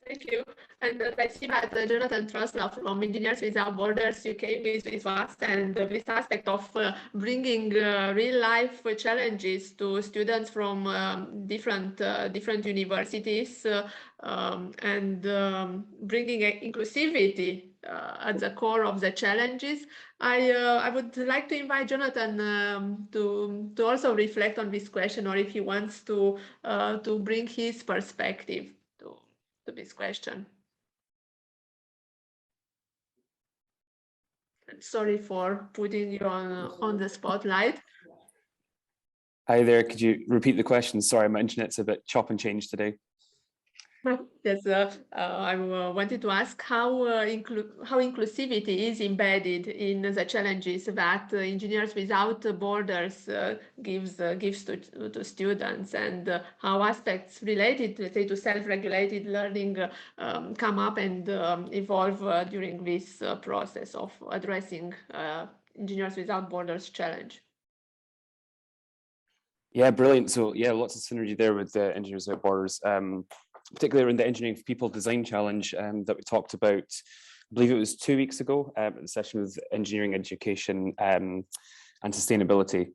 Speaker 1: Thank you. And I see that Jonathan Truslow from Engineers Without Borders UK is with us, and this aspect of bringing real life challenges to students from different universities and bringing inclusivity at the core of the challenges. I would like to invite Jonathan to also reflect on this question, or if he wants to bring his perspective to this question. Sorry for putting you on the spotlight.
Speaker 11: Hi there, could you repeat the question? Sorry, my internet's a bit chop and change today.
Speaker 1: Yes, I wanted to ask how inclusivity is embedded in the challenges that Engineers Without Borders gives to students, and how aspects related, let's say, to self-regulated learning come up and evolve during this process of addressing Engineers Without Borders challenge.
Speaker 11: Yeah, brilliant. So yeah, lots of synergy there with the Engineers Without Borders. Particularly in the Engineering for People Design Challenge that we talked about, I believe it was 2 weeks ago, at the session with engineering education and sustainability.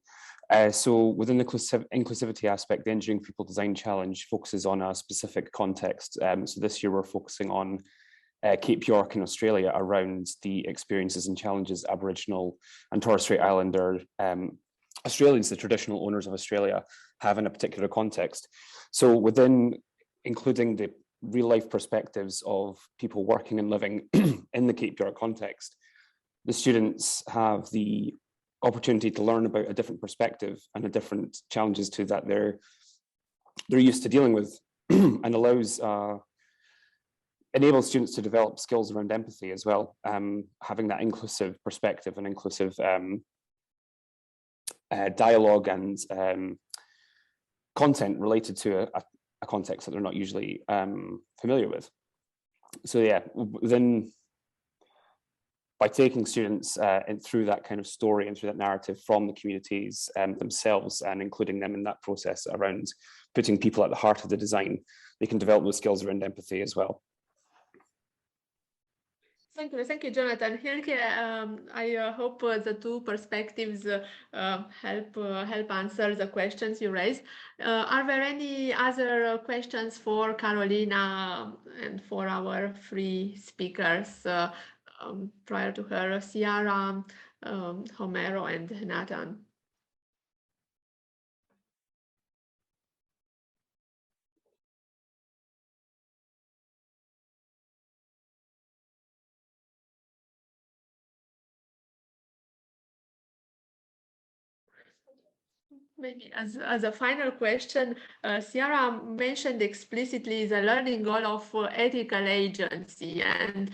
Speaker 11: So within the inclusivity aspect, the Engineering for People Design Challenge focuses on a specific context. So this year we're focusing on Cape York in Australia, around the experiences and challenges Aboriginal and Torres Strait Islander Australians, the traditional owners of Australia, have in a particular context. So within including the real life perspectives of people working and living in the Cape York context, the students have the opportunity to learn about a different perspective and a different challenges to that they're used to dealing with, and enables students to develop skills around empathy as well, having that inclusive perspective and inclusive dialogue and content related to a context that they're not usually familiar with. So yeah, then by taking students through that kind of story and through that narrative from the communities themselves, and including them in that process around putting people at the heart of the design, they can develop those skills around empathy as well.
Speaker 1: Thank you, Jonathan. Hilke, I hope the two perspectives help answer the questions you raised. Are there any other questions for Karolina and for our three speakers prior to her, Ciara, Homero, and Nathan? Maybe as a final question, Ciara mentioned explicitly the learning goal of ethical agency, and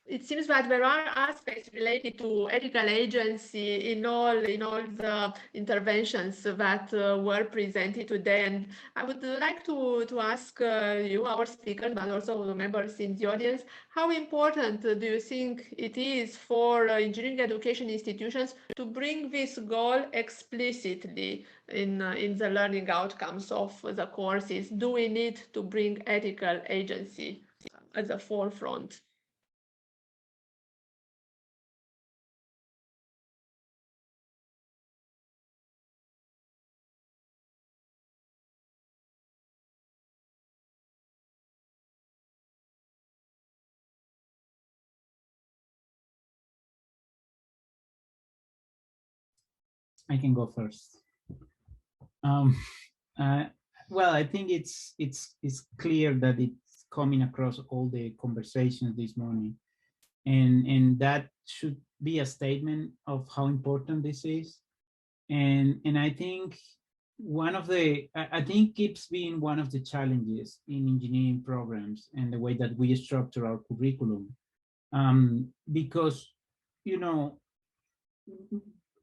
Speaker 1: it seems that there are aspects related to ethical agency in all the interventions that were presented today. And I would like to ask you, our speakers, but also the members in the audience, how important do you think it is for engineering education institutions to bring this goal explicitly in the learning outcomes of the courses? Do we need to bring ethical agency at the forefront?
Speaker 5: I can go first. Well, I think it's clear that it's coming across all the conversations this morning, and that should be a statement of how important this is. And I think I think keeps being one of the challenges in engineering programs and the way that we structure our curriculum, because, you know,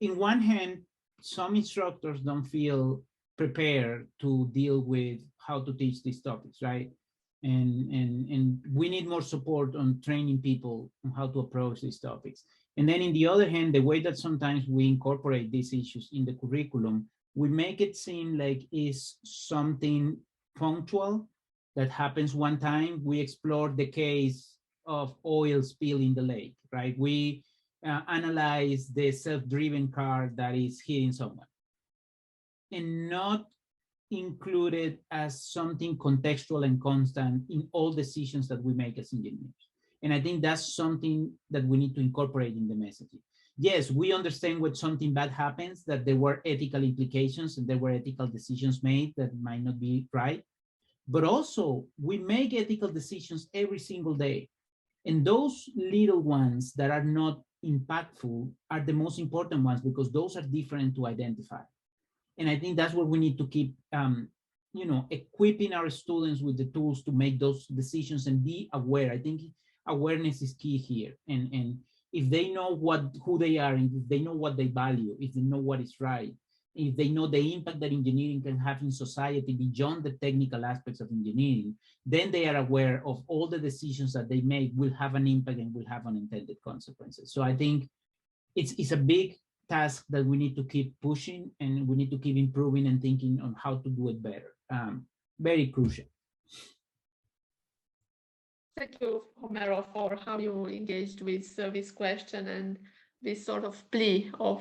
Speaker 5: in one hand, some instructors don't feel prepared to deal with how to teach these topics, right? And we need more support on training people on how to approach these topics. And then in the other hand, the way that sometimes we incorporate these issues in the curriculum, we make it seem like it's something punctual that happens one time. We explore the case of oil spill in the lake, right? We analyze the self-driven car that is hitting someone, and not included as something contextual and constant in all decisions that we make as engineers. And I think that's something that we need to incorporate in the messaging. Yes, we understand when something bad happens, that there were ethical implications and there were ethical decisions made that might not be right, but also we make ethical decisions every single day. And those little ones that are not impactful are the most important ones, because those are different to identify. And I think that's what we need to keep, you know, equipping our students with the tools to make those decisions and be aware. I think awareness is key here. And if they know who they are, if they know what they value, if they know what is right, if they know the impact that engineering can have in society beyond the technical aspects of engineering, then they are aware of all the decisions that they make will have an impact and will have unintended consequences. So I think it's a big task that we need to keep pushing, and we need to keep improving and thinking on how to do it better. Very crucial.
Speaker 1: Thank you, Homero, for how you engaged with this question and this sort of plea of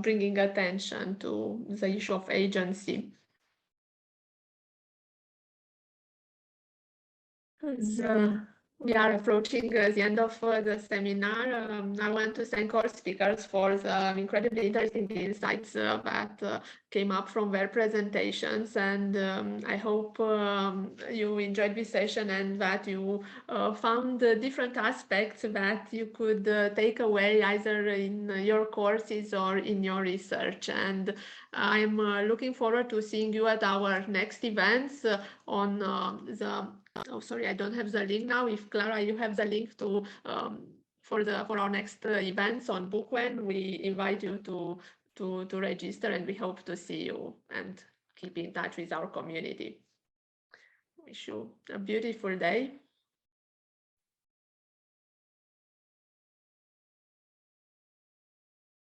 Speaker 1: bringing attention to the issue of agency. We are approaching the end of the seminar. I want to thank all speakers for the incredibly interesting insights that came up from their presentations, and I hope you enjoyed this session and that you found different aspects that you could take away either in your courses or in your research. And I'm looking forward to seeing you at our next events on oh, sorry, I don't have the link now. If Clara, you have the link to for our next events on Bookwen, we invite you to register, and we hope to see you and keep in touch with our community. Wish you a beautiful day.